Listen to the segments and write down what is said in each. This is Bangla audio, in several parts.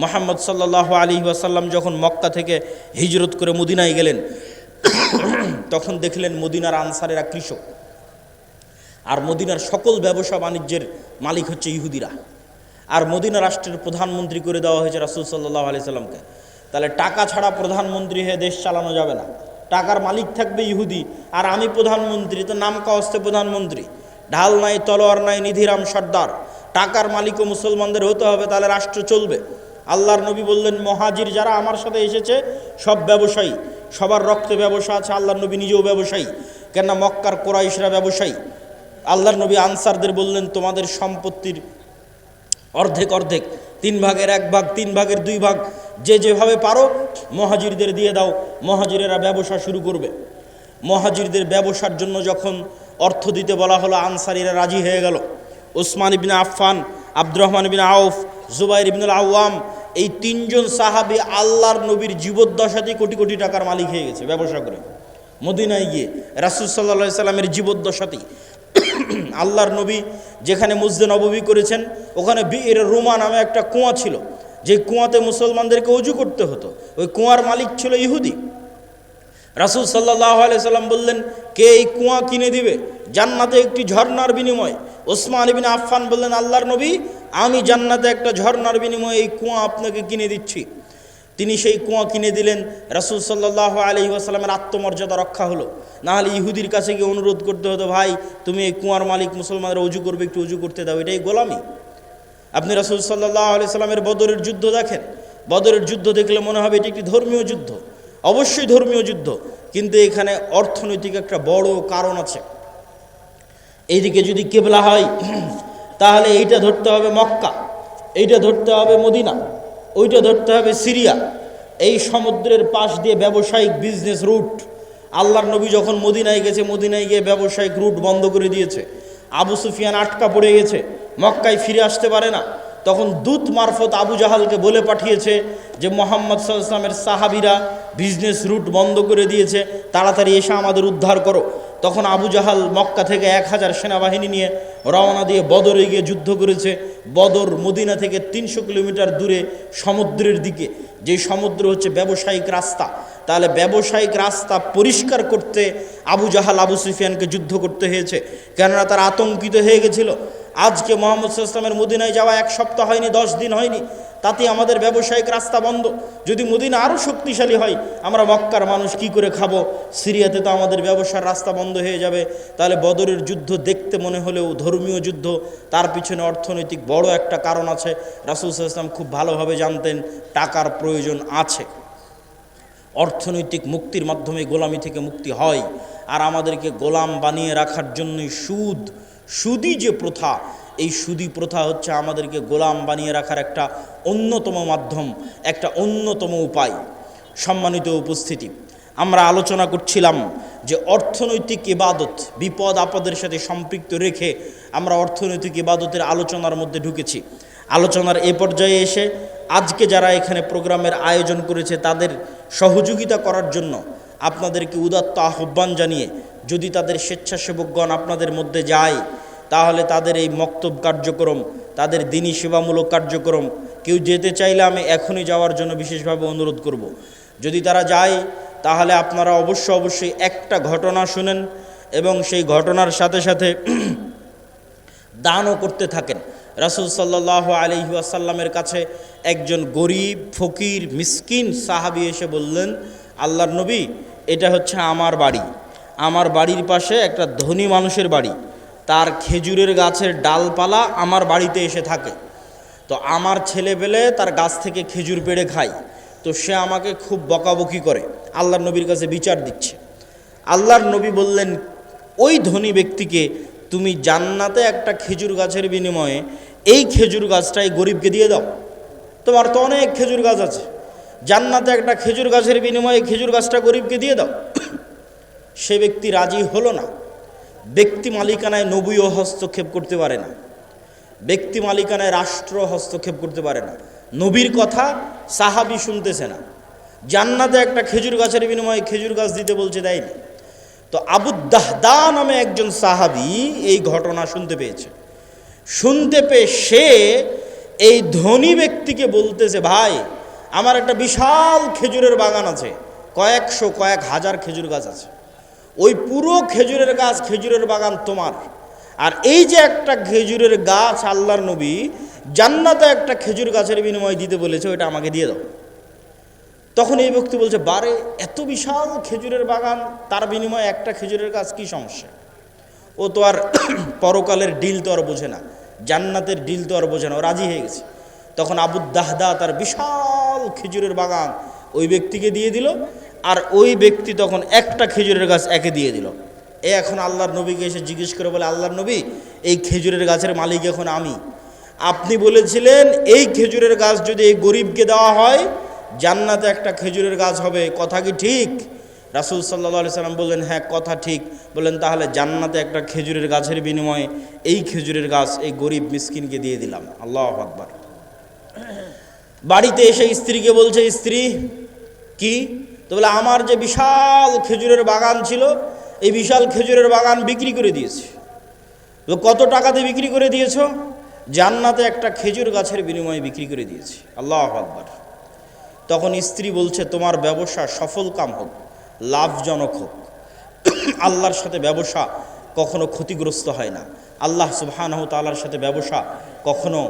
মুহাম্মদ সাল্লাল্লাহু আলাইহি ওয়াসাল্লাম যখন মক্কা থেকে হিজরত করে মদিনায় গেলেন, তখন দেখলেন মদিনার আনসারেরা কৃষক, আর মদিনার সকল ব্যবসা বাণিজ্যের মালিক হচ্ছে ইহুদিরা। আর মদিনা রাষ্ট্রের প্রধানমন্ত্রী করে দেওয়া হয়েছে রাসূল সাল্লাল্লাহু আলাইহি সাল্লামকে। তাহলে টাকা ছাড়া প্রধানমন্ত্রী হয়ে দেশ চালানো যাবে না, টাকার মালিক থাকবে ইহুদি, আর আমি প্রধানমন্ত্রী, তো নাম কাওয়াস্তে প্রধানমন্ত্রী, ঢাল নাই তলোয়ার নাই নিধিরাম সর্দার, টাকার মালিকও মুসলমানদের হতে হবে, তাহলে রাষ্ট্র চলবে। আল্লাহর নবী বললেন, মহাজির যারা আমার সাথে এসেছে সব ব্যবসায়ী, সবার রক্তে ব্যবসা আছে। আল্লাহর নবী নিজেও ব্যবসায়ী, কেননা মক্কার কোরাইশরা ব্যবসায়ী। আল্লাহর নবী আনসারদের বললেন, তোমাদের সম্পত্তির অর্ধেক অর্ধেক, 3 ভাগের 1 ভাগ, 3 ভাগের 2 ভাগ, যে যেভাবে পারো মহাজিরদের দিয়ে দাও, মহাজিরেরা ব্যবসা শুরু করবে। মহাজিরদের ব্যবসার জন্য যখন অর্থ দিতে বলা হলো, আনসারীরা রাজি হয়ে গেল। ওসমান ইবনে আফফান, আব্দুর রহমান ইবনে আউফ, জুবাইর ইবনুল আওয়াম, এই 3 জন সাহাবী আল্লাহর নবীর জীবদ্দশাতেই কোটি কোটি টাকার মালিক হয়ে গেছে ব্যবসা করে। মদিনায় গিয়ে রাসূল সাল্লাল্লাহু আলাইহি সাল্লামের জীবদ্দশাতেই আল্লাহর নবী যেখানে মসজিদে নববী করেছেন, ওখানে বির রুমা নামে একটা কুয়া ছিল, যে কুয়াতে মুসলমানদেরকে ওযু করতে হতো। ওই কুয়ার মালিক ছিল ইহুদি। রাসূল সাল্লাল্লাহু আলাইহি সাল্লাম বললেন, কে এই কুয়া কিনে দিবে জান্নাতে একটি ঝর্ণার বিনিময়ে? ওসমান ইবনে আফফান বললেন, আল্লাহর নবী, আমি জান্নাতে একটা ঝর্ণার বিনিময়ে এই কুয়া আপনাকে কিনে দিচ্ছি। তিনি সেই কুয়া কিনে দিলেন। রাসূল সাল্লাল্লাহু আলাইহি ওয়াসাল্লামের আত্মমর্যাদা রক্ষা হলো। নাহলে ইহুদির কাছে গিয়ে অনুরোধ করতে হতো, ভাই তুমি এই কুয়ার মালিক, মুসলমানরা ওযু করবে, একটু ওযু করতে দাও, এটাই গোলামি। আপনি রাসূল সাল্লাল্লাহু আলাইহি সাল্লামের বদরের যুদ্ধ দেখেন, বদরের যুদ্ধ দেখলে মনে হবে এটি একটি ধর্মীয় যুদ্ধ, অবশ্যই ধর্মীয় যুদ্ধ, কিন্তু এখানে অর্থনৈতিক একটা বড় কারণ আছে। এইদিকে যদি কিবলা হয় তাহলে এইটা ধরতে হবে মক্কা, এইটা ধরতে হবে মদিনা, ওইটা ধরতে হবে সিরিয়া। এই সমুদ্রের পাশ দিয়ে ব্যবসায়িক বিজনেস রুট। আল্লাহর নবী যখন মদিনায় গেছে, মদিনায় গিয়ে ব্যবসায়িক রুট বন্ধ করে দিয়েছে। আবু সুফিয়ান আটকা পড়ে গেছে, মক্কায় ফিরে আসতে পারে না। তখন দূত মারফত আবু জাহালকে বলে পাঠিয়েছে যে মুহাম্মদ সাল্লাল্লাহু আলাইহি ওয়াসাল্লামের সাহাবীরা বিজনেস রুট বন্ধ করে দিয়েছে, তাড়াতাড়ি এসে আমাদের উদ্ধার করো। তখন আবু জাহাল মক্কা থেকে 1000 সেনাবাহিনী নিয়ে রওনা দিয়ে বদরে গিয়ে যুদ্ধ করেছে। বদর মদিনা থেকে 300 কিলোমিটার দূরে সমুদ্রের দিকে, যে সমুদ্র হচ্ছে ব্যবসায়িক রাস্তা। তাহলে ব্যবসায়িক রাস্তা পরিষ্কার করতে আবু জাহাল আবু সুফিয়ানকে যুদ্ধ করতে হয়েছে, কেননা তারা আতঙ্কিত হয়ে গেছিল। আজকে মুহাম্মদ সাল্লাল্লাহু আলাইহি ওয়াসাল্লামের মদিনায় যাওয়া 1 সপ্তাহ হয়নি, 10 দিন হয়নি, তাতে আমাদের ব্যবসায়িক রাস্তা বন্ধ। যদি মদিনা আরও শক্তিশালী হয়, আমরা মক্কার মানুষ কি করে খাবো? সিরিয়াতে তো আমাদের ব্যবসার রাস্তা বন্ধ হয়ে যাবে। তাহলে বদরের যুদ্ধ দেখতে মনে হলেও ধর্মীয় যুদ্ধ, তার পিছনে অর্থনৈতিক বড় একটা কারণ আছে। রাসূল সাল্লাল্লাহু আলাইহি ওয়াসাল্লাম খুব ভালোভাবে জানতেন টাকার প্রয়োজন আছে। অর্থনৈতিক মুক্তির মাধ্যমে গোলামি থেকে মুক্তি হয়। আর আমাদেরকে গোলাম বানিয়ে রাখার জন্যই সুদি যে প্রথা, এই সুদি প্রথা হচ্ছে আমাদেরকে গোলাম বানিয়ে রাখার একটা অন্যতম মাধ্যম, একটা অন্যতম উপায়। সম্মানিত উপস্থিতি, আমরা আলোচনা করছিলাম যে অর্থনৈতিক ইবাদত বিপদ আপদের সাথে সম্পৃক্ত রেখে আমরা অর্থনৈতিক ইবাদতের আলোচনার মধ্যে ঢুকেছি। আলোচনার এ পর্যায়ে এসে আজকে যারা এখানে প্রোগ্রামের আয়োজন করেছে তাদের সহযোগিতা করার জন্য আপনাদেরকে উদাত্ত আহ্বান জানিয়ে, যদি তাদের স্বেচ্ছাসেবকগণ আপনাদের মধ্যে যায়, তাহলে তাদের এই মক্তব কার্যক্রম, তাদের দ্বীনি সেবামূলক কার্যক্রম কেউ যেতে চাইলে আমি এখনই যাওয়ার জন্য বিশেষভাবে অনুরোধ করব। যদি তারা যায় তাহলে আপনারা অবশ্যই একটা ঘটনা শুনেন এবং সেই ঘটনার সাথে সাথে দানও করতে থাকেন। রাসূল সাল্লাল্লাহু আলাইহি ওয়াসাল্লামের কাছে একজন গরিব ফকির মিসকিন সাহাবী এসে বললেন, আল্লাহর নবী, এটা হচ্ছে আমার বাড়ি, আমার বাড়ির পাশে একটা ধনী মানুষের বাড়ি, তার খেজুরের গাছের ডালপালা আমার বাড়িতে এসে থাকে, তো আমার ছেলেপেলে তার গাছ থেকে খেজুর পেড়ে খায়, তো সে আমাকে খুব বকাবকি করে, আল্লাহর নবীর কাছে বিচার দিচ্ছে। আল্লাহর নবী বললেন, ওই ধনী ব্যক্তিকে তুমি জান্নাতে একটা খেজুর গাছের বিনিময়ে এই খেজুর গাছটাই গরিবকে দিয়ে দাও। তোমার তো অনেক খেজুর গাছ আছে, জান্নাতে একটা খেজুর গাছের বিনিময়ে খেজুর গাছটা গরিবকে দিয়ে দাও। সে ব্যক্তি রাজি হলো না। ব্যক্তি মালিকানায় নবীও হস্তক্ষেপ করতে পারে না, ব্যক্তি মালিকানায় রাষ্ট্র হস্তক্ষেপ করতে পারে না। নবীর কথা সাহাবী শুনতেছে না, জান্নাতে একটা খেজুর গাছের বিনিময়ে খেজুর গাছ দিতে বলছে, দেয়নি। তো আবু দাহদা নামে একজন সাহাবী এই ঘটনা শুনতে পেয়েছে। শুনতে পেয়ে সে এই ধনী ব্যক্তিকে বলতেছে, ভাই আমার একটা বিশাল খেজুরের বাগান আছে, কয়েকশো কয়েক হাজার খেজুর গাছ আছে, ওই পুরো খেজুরের গাছ খেজুরের বাগান তোমার, আর এই যে একটা খেজুরের গাছ আল্লাহর নবী জান্নাতে একটা খেজুর গাছের বিনিময়ে দিতে বলেছে, ওইটা আমাকে দিয়ে দাও। তখন এই ব্যক্তি বলছে, বারে এত বিশাল খেজুরের বাগান, তার বিনিময়ে একটা খেজুরের গাছ, কি সমস্যা? ও তো আর পরকালের ডিল তো আর বোঝে না, জান্নাতের ডিল তো আর বোঝে না, ও রাজি হয়ে গেছে। তখন আবু দাহদা তার বিশাল খেজুরের বাগান ওই ব্যক্তিকে দিয়ে দিল, আর ওই ব্যক্তি তখন একটা খেজুরের গাছ একে দিয়ে দিল। এখন আল্লাহর নবীকে এসে জিজ্ঞেস করে বলে, আল্লাহর নবী, এই খেজুরের গাছের মালিক এখন আমি, আপনি বলেছিলেন এই খেজুরের গাছ যদি এই গরিবকে দেওয়া হয় জান্নাতে একটা খেজুরের গাছ হবে, কথা কি ঠিক? রাসূল সাল্লাল্লাহু আলাইহি সাল্লাম বললেন, হ্যাঁ কথা ঠিক। বললেন, তাহলে জান্নাতে একটা খেজুরের গাছের বিনিময়ে এই খেজুরের গাছ এই গরিব মিসকিনকে দিয়ে দিলাম। আল্লাহু আকবার। বাড়িতে এসে স্ত্রীকে বলছে, স্ত্রী কি? তো বলে, আমার যে বিশাল খেজুরের বাগান ছিল, এই বিশাল খেজুরের বাগান বিক্রি করে দিয়েছি। কত টাকাতে বিক্রি করে দিয়েছ? জান্নাতে একটা খেজুর গাছের বিনিময়ে বিক্রি করে দিয়েছি। আল্লাহু আকবার। তখন স্ত্রী বলছে, তোমার ব্যবসা সফল কাম হোক, লাভজনক হোক। আল্লাহর সাথে ব্যবসা কখনো ক্ষতিগ্রস্ত হয় না, আল্লাহ সুবহানাহু তাআলার সাথে ব্যবসা কখনো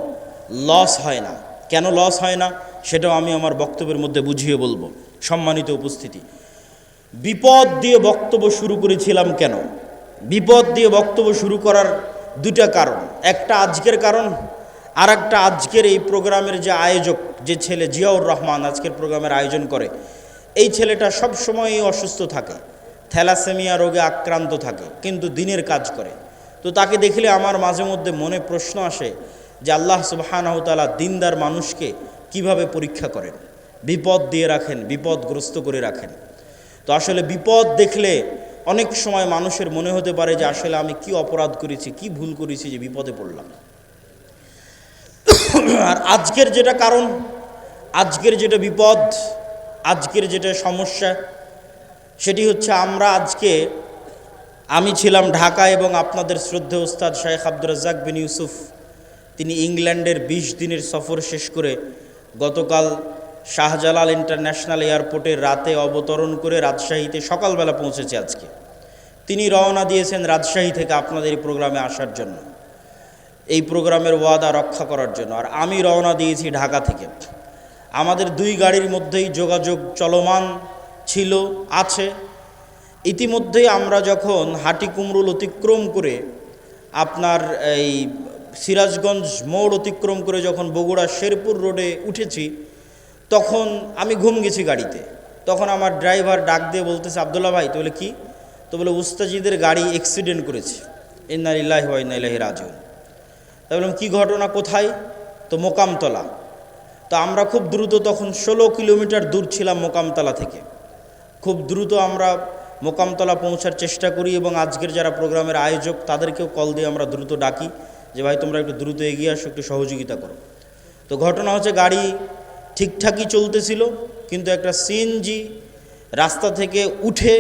লস হয় না। কেন লস হয় না সেটাও আমি আমার বক্তব্যের মধ্যে বুঝিয়ে বলবো। সম্মানিত উপস্থিতি, বিপদ দিয়ে বক্তব্য শুরু করেছিলাম কেন? বিপদ দিয়ে বক্তব্য শুরু করার দুটা কারণ, একটা আজকের কারণ, আর একটা আজকের এই প্রোগ্রামের যে আয়োজক, যে ছেলে জিয়াউর রহমান আজকের প্রোগ্রামের আয়োজন করে, এই ছেলেটা সব সময়ই অসুস্থ থাকে, থ্যালাসেমিয়া রোগে আক্রান্ত থাকে, কিন্তু দিনের কাজ করে। তো তাকে দেখলে আমার মাঝে মধ্যে মনে প্রশ্ন আসে যে আল্লাহ সুবহানাহু তাআলা দিনদার মানুষকে কিভাবে পরীক্ষা করেন, বিপদ দিয়ে রাখেন, বিপদগ্রস্ত করে রাখেন। তো আসলে বিপদ দেখলে অনেক সময় মানুষের মনে হতে পারে যে আসলে আমি কি অপরাধ করেছি, কি ভুল করেছি যে বিপদে পড়লাম। আর আজকের যেটা কারণ, আজকের যেটা বিপদ, আজকের যেটা সমস্যা, সেটি হচ্ছে আমি ছিলাম ঢাকায় এবং আপনাদের শ্রদ্ধেয় ওস্তাদ শেখ আব্দুর রাজ্জাক বিন ইউসুফ তিনি ইংল্যান্ডের 20 দিনের সফর শেষ করে গতকাল শাহজালাল ইন্টারন্যাশনাল এয়ারপোর্টে রাতে অবতরণ করে রাজশাহীতে সকালবেলা পৌঁছেছে। আজকে তিনি রওনা দিয়েছেন রাজশাহী থেকে আপনাদের এই প্রোগ্রামে আসার জন্য, এই প্রোগ্রামের ওয়াদা রক্ষা করার জন্য। আর আমি রওনা দিয়েছি ঢাকা থেকে। আমাদের দুই গাড়ির মধ্যেই যোগাযোগ চলমান ছিল, আছে। ইতিমধ্যেই আমরা যখন হাটিকুমরুল অতিক্রম করে আপনার এই সিরাজগঞ্জ মোড় অতিক্রম করে যখন বগুড়া শেরপুর রোডে উঠেছি, তখন আমি ঘুম গেছি গাড়িতে। তখন আমার ড্রাইভার ডাক দিয়ে বলতেছে, আব্দুল্লাহ ভাই। তো বলে কি? তো বলে উস্তাজিদের গাড়ি অ্যাক্সিডেন্ট করেছে, ইন্না লিল্লাহি ওয়া ইন্না ইলাইহি রাজিউন। তাই বললাম, কী ঘটনা, কোথায়? তো মোকামতলা। তো আমরা খুব দ্রুত, তখন 16 কিলোমিটার দূর ছিলাম মোকামতলা থেকে, খুব দ্রুত আমরা মোকামতলা পৌঁছার চেষ্টা করি এবং আজকের যারা প্রোগ্রামের আয়োজক তাদেরকেও কল দিয়ে আমরা দ্রুত ডাকি যে ভাই তোমরা একটু দ্রুত এগিয়ে আসো, একটু সহযোগিতা করো। তো ঘটনা হচ্ছে, গাড়ি ঠিকঠাকই চলতেছিল, কিন্তু একটা সিএনজি রাস্তা থেকে উঠে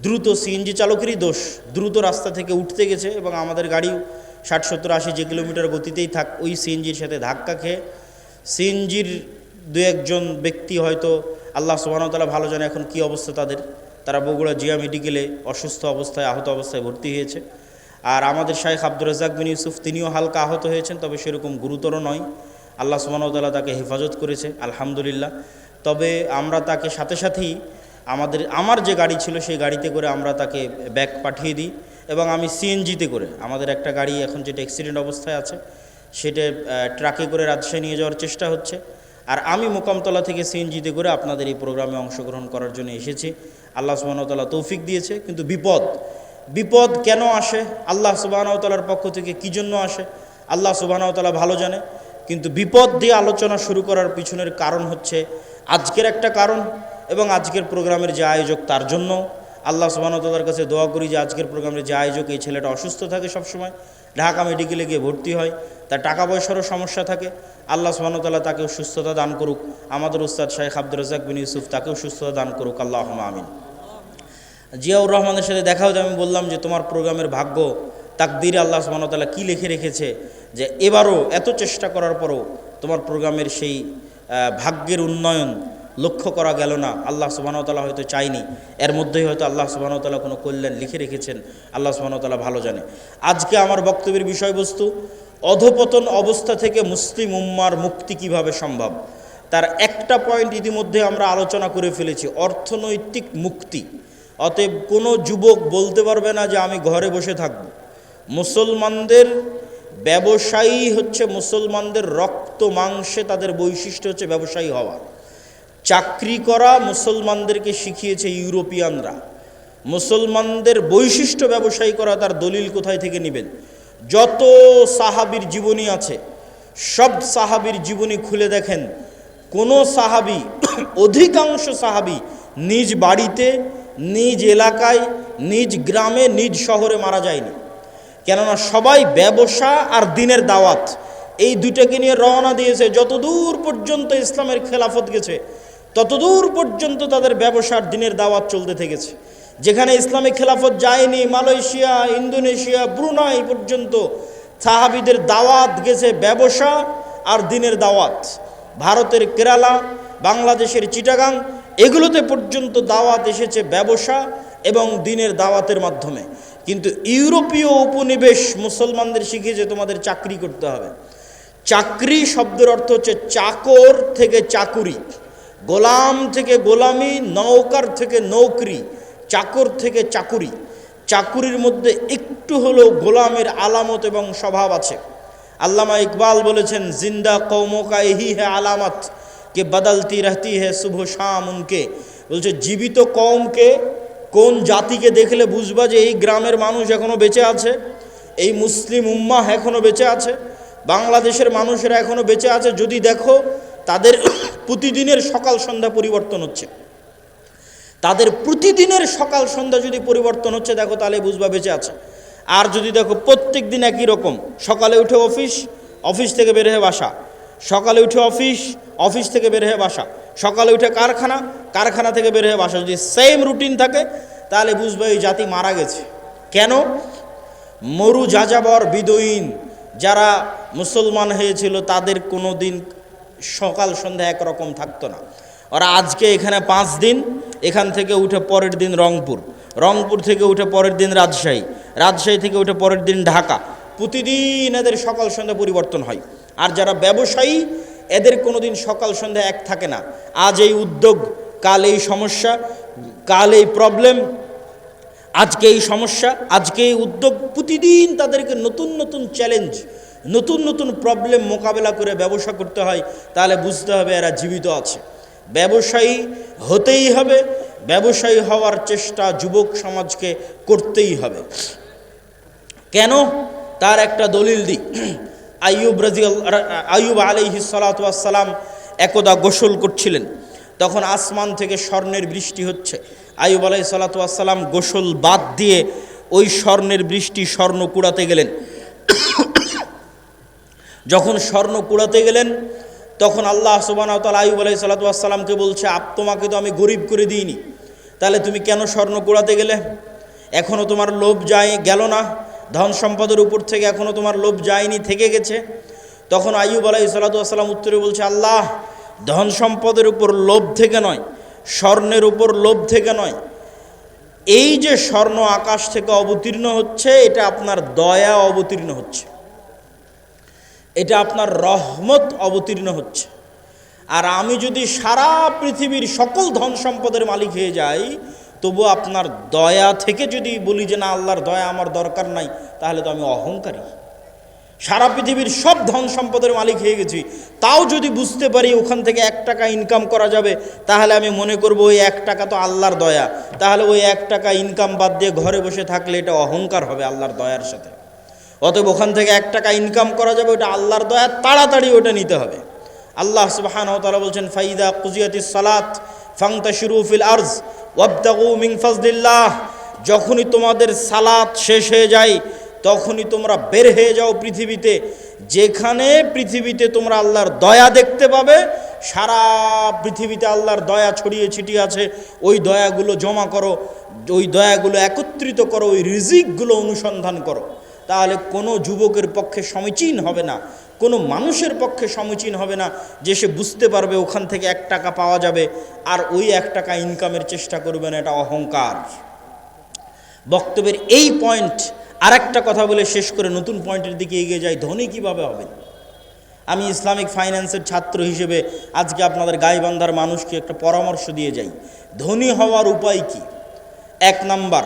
দ্রুত, সিএনজি চালকেরই দোষ, দ্রুত রাস্তা থেকে উঠতে গেছে এবং আমাদের গাড়ি 60, 70, 80 যে কিলোমিটার গতিতেই থাক, ওই সিএনজির সাথে ধাক্কা খেয়ে সিএনজির 2-1 ব্যক্তি, হয়তো আল্লাহ সুবহানাহু ওয়া তাআলা ভালো জানে এখন কী অবস্থা তাদের, তারা বগুড়া জিয়া মেডিকেলে অসুস্থ অবস্থায়, আহত অবস্থায় ভর্তি হয়েছে। আর আমাদের শেখ আব্দুর রাজ্জাক বিন ইউসুফ তিনিও হালকা আহত হয়েছেন, তবে সেরকম গুরুতর নয়। আল্লাহ সুবহানাহু ওয়া তাআলা তাকে হেফাজত করেছে, আলহামদুলিল্লাহ। তবে আমরা তাকে সাথে সাথেই আমার যে গাড়ি ছিল সেই গাড়িতে করে আমরা তাকে ব্যাক পাঠিয়ে দিই এবং আমি সিএনজিতে করে, আমাদের একটা গাড়ি এখন যেটা অ্যাক্সিডেন্ট অবস্থায় আছে সেটা ট্রাকে করে রাজশাহী নিয়ে যাওয়ার চেষ্টা হচ্ছে। আর আমি মোকামতলা থেকে সিএনজিতে করে আপনাদের এই প্রোগ্রামে অংশগ্রহণ করার জন্য এসেছি। আল্লাহ সুবহানাহু ওয়া তাআলা তৌফিক দিয়েছে। কিন্তু বিপদ কেন আসে, আল্লাহ সুবহানাহু ওয়া তাআলার পক্ষ থেকে কী জন্য আসে, আল্লাহ সুবহানাহু ওয়া তাআলা ভালো জানে। কিন্তু বিপদ দিয়ে আলোচনা শুরু করার পিছনের কারণ হচ্ছে আজকের একটা কারণ, এবং আজকের প্রোগ্রামের যে আয়োজক তার জন্য আল্লাহ সুবহানাহু ওয়া তাআলার কাছে দোয়া করি যে আজকের প্রোগ্রামের যে আয়োজক, এই ছেলেটা অসুস্থ থাকে সবসময়, ঢাকা মেডিকেলে গিয়ে ভর্তি হয়, তার টাকা পয়সারও সমস্যা থাকে। আল্লাহ সুবহানাহু ওয়া তাআলা তাকেও সুস্থতা দান করুক। আমাদের উস্তাদ শেখ আব্দুর রাজ্জাক বিন ইউসুফ তাকেও সুস্থতা দান করুক, আল্লাহুম্মা আমিন। জিয়াউর রহমানের সাথে দেখা হচ্ছে, আমি বললাম যে তোমার প্রোগ্রামের ভাগ্য, তাকদীরে আল্লাহ সুবহানাহু ওয়া তাআলা কী লিখে রেখেছে যে এবারও এত চেষ্টা করার পরও তোমার প্রোগ্রামের সেই ভাগ্যের উন্নয়ন লক্ষ্য করা গেল না। আল্লাহ সুবহানাহু ওয়া তাআলা হয়তো চাইনি, এর মধ্যেই হয়তো আল্লাহ সুবহানাহু ওয়া তাআলা কোনো কল্যাণ লিখে রেখেছেন, আল্লাহ সুবহানাহু ওয়া তাআলা ভালো জানে। আজকে আমার বক্তব্যের বিষয়বস্তু, অধপতন অবস্থা থেকে মুসলিম উম্মার মুক্তি কিভাবে সম্ভব। তার একটা পয়েন্ট ইতিমধ্যে আমরা আলোচনা করে ফেলেছি, অর্থনৈতিক মুক্তি। অতএব কোনো যুবক বলতে পারবে না যে আমি ঘরে বসে থাকব। মুসলমানদের ব্যবসায়ী হচ্ছে, মুসলমানদের রক্ত মাংসে তাদের বৈশিষ্ট্য হচ্ছে ব্যবসায়ী হওয়া। চাকরি করা মুসলমানদেরকে শিখিয়েছে ইউরোপিয়ানরা। মুসলমানদের বৈশিষ্ট্য ব্যবসায়ী করা, তার দলিল কোথায় থেকে নেবেন? যত সাহাবীর জীবনী আছে, সব সাহাবীর জীবনী খুলে দেখেন, কোনো সাহাবী, অধিকাংশ সাহাবী নিজ বাড়িতে, নিজ এলাকায়, নিজ গ্রামে, নিজ শহরে মারা যায়নি। কেননা সবাই ব্যবসা আর দিনের দাওয়াত, এই দুটাকে নিয়ে রওনা দিয়েছে। যতদূর পর্যন্ত ইসলামের খেলাফত গেছে, ততদূর পর্যন্ত তাদের ব্যবসার দিনের দাওয়াত চলতে থেকেছে। যেখানে ইসলামিক খেলাফত যায়নি, মালয়েশিয়া, ইন্দোনেশিয়া, ব্রুনাই পর্যন্ত সাহাবীদের দাওয়াত গেছে ব্যবসা আর দিনের দাওয়াত। ভারতের কেরালা, বাংলাদেশের চিটাগাং, এগুলোতে পর্যন্ত দাওয়াত এসেছে ব্যবসা এবং দিনের দাওয়াতের মাধ্যমে। কিন্তু ইউরোপীয় উপনিবেশ মুসলমানদের শিখিয়েছে তোমাদের চাকরি করতে হবে। চাকরি শব্দের অর্থ হচ্ছে চাকর থেকে চাকুরি, গোলাম থেকে গোলামি, নৌকার থেকে নৌকরি, চাকর থেকে চাকুরি। চাকুরির মধ্যে একটু হলেও গোলামের আলামত এবং স্বভাব আছে। আল্লামা ইকবাল বলেছেন, জিন্দা কৌমো কা यही है আলামত কে বদলতি রহতি है সুবহ শাম উনকে। বলছে জীবিত কওমকে, কোন জাতিকে দেখলে বুঝবা যে এই গ্রামের মানুষ এখনো বেঁচে আছে, এই মুসলিম উম্মাহ এখনো বেঁচে আছে, বাংলাদেশের মানুষেরা এখনো বেঁচে আছে। যদি দেখো তাদের প্রতিদিনের সকাল সন্ধ্যা পরিবর্তন হচ্ছে, তাদের প্রতিদিনের সকাল সন্ধ্যা যদি পরিবর্তন হচ্ছে দেখো, তাহলে বুঝবা বেঁচে আছে। আর যদি দেখো প্রত্যেক দিন একই রকম, সকালে উঠে অফিস, অফিস থেকে বের হয়ে বাসা, সকালে উঠে অফিস, অফিস থেকে বের হয়ে বাসা, সকালে উঠে কারখানা, কারখানা থেকে বের হয়ে বাসা, যদি সেম রুটিন থাকে তাহলে বুঝবে এই জাতি মারা গেছে। কেন? মরু যাযাবর বিদয়ীন যারা মুসলমান হয়েছিল তাদের কোনো দিন সকাল সন্ধ্যা একরকম থাকতো না। ওরা আজকে এখানে 5 দিন, এখান থেকে উঠে পরের দিন রংপুর, রংপুর থেকে উঠে পরের দিন রাজশাহী, রাজশাহী থেকে উঠে পরের দিন ঢাকা। প্রতিদিন এদের সকাল সন্ধ্যা পরিবর্তন হয়। আর যারা ব্যবসায়ী, এদের কোনো দিন সকাল সন্ধ্যা এক থাকে না। আজ এই উদ্যোগ, কাল এই সমস্যা, কাল এই প্রবলেম, আজকে এই সমস্যা, আজকে এই উদ্যোগ। প্রতিদিন তাদেরকে নতুন নতুন চ্যালেঞ্জ, নতুন নতুন প্রবলেম মোকাবেলা করে ব্যবসা করতে হয়। তাহলে বুঝতে হবে এরা জীবিত আছে। ব্যবসায়ী হতেই হবে, ব্যবসায়ী হওয়ার চেষ্টা যুবক সমাজকে করতেই হবে। কেন? তার একটা দলিল দিই। আইয়ুব আলাইহিস সালাতু ওয়াস সালাম একদা গোসল করছিলেন, তখন আসমান থেকে স্বর্ণের বৃষ্টি হচ্ছে। আইয়ুব আলাইহিস সালাতু ওয়াস সালাম গোসল বাদ দিয়ে ওই স্বর্ণের বৃষ্টি, স্বর্ণ কুড়াতে গেলেন। যখন স্বর্ণ কুড়াতে গেলেন তখন আল্লাহ সুবহানাহু ওয়া তাআলা আইয়ুব আলাইহিস সালাতু ওয়াস সালামকে বলছে, তোমাকে তো আমি গরিব করে দিইনি, তাহলে তুমি কেন স্বর্ণ কুড়াতে গেলে? এখনও তোমার লোভ গেল না? ধন সম্পদের উপর থেকে এখনও তোমার লোভ যায়নি, থেকে গেছে? তখন আইয়ুব আলাইহিস সালাতু ওয়াস সালাম উত্তরে বলছে, আল্লাহ, ধন সম্পদের উপর লোভ থেকে নয়, স্বর্ণের উপর লোভ থেকে নয়, এই যে স্বর্ণ আকাশ থেকে অবতীর্ণ হচ্ছে, এটা আপনার দয়া অবতীর্ণ হচ্ছে, এটা আপনার রহমত অবতীর্ণ হচ্ছে। আর আমি যদি সারা পৃথিবীর সকল ধন সম্পদের মালিক হয়ে যাই, তবু আপনার দয়া থেকে যদি বলি যে না, আল্লাহর দয়া আমার দরকার নাই, তাহলে তো আমি অহংকারী। সারা পৃথিবীর সব ধন সম্পদের মালিক হয়ে গেছি, তাও যদি বুঝতে পারি ওখান থেকে 1 টাকা ইনকাম করা যাবে, তাহলে আমি মনে করব ওই 1 টাকা তো আল্লাহর দয়া। তাহলে ওই 1 টাকা ইনকাম বাদ দিয়ে ঘরে বসে থাকলে এটা অহংকার হবে আল্লাহর দয়ার সাথে। অতএব ওখান থেকে 1 টাকা ইনকাম করা যাবে, ওটা আল্লাহর দয়া, তাড়াতাড়ি ওটা নিতে হবে। আল্লাহ সুবহানাহু ওয়া তাআলা বলছেন, ফাইদা কুজিয়াতিস সালাত ফান্তাশিরু ফিল আরজ ওয়াবতাগু মিন ফাজলিল্লাহ। যখনই তোমাদের সালাত শেষ হয়ে যায়, তখনই তোমরা বের হয়ে যাও পৃথিবীতে। যেখানে পৃথিবীতে তোমরা আল্লাহর দয়া দেখতে পাবে, সারা পৃথিবীতে আল্লাহর দয়া ছড়িয়ে ছিটিয়ে আছে, ওই দয়াগুলো জমা করো, ওই দয়াগুলো একত্রিত করো, ওই রিজিকগুলো অনুসন্ধান করো। তাহলে কোনো যুবকের পক্ষে সমীচীন হবে না, কোনো মানুষের পক্ষে সমীচীন হবে না যে সে বুঝতে পারবে ওখান থেকে 1 টাকা পাওয়া যাবে আর ওই 1 টাকা ইনকামের চেষ্টা করবে না। এটা অহংকার। বক্তব্যের এই পয়েন্ট আর একটা কথা বলে শেষ করে নতুন পয়েন্টের দিকে এগিয়ে যাই। ধনী কিভাবে হবে? আমি ইসলামিক ফাইন্যান্সের ছাত্র হিসেবে আজকে আপনাদের গাইবান্ধার মানুষকে একটা পরামর্শ দিয়ে যাই। ধনী হওয়ার উপায় কি? 1 নাম্বার,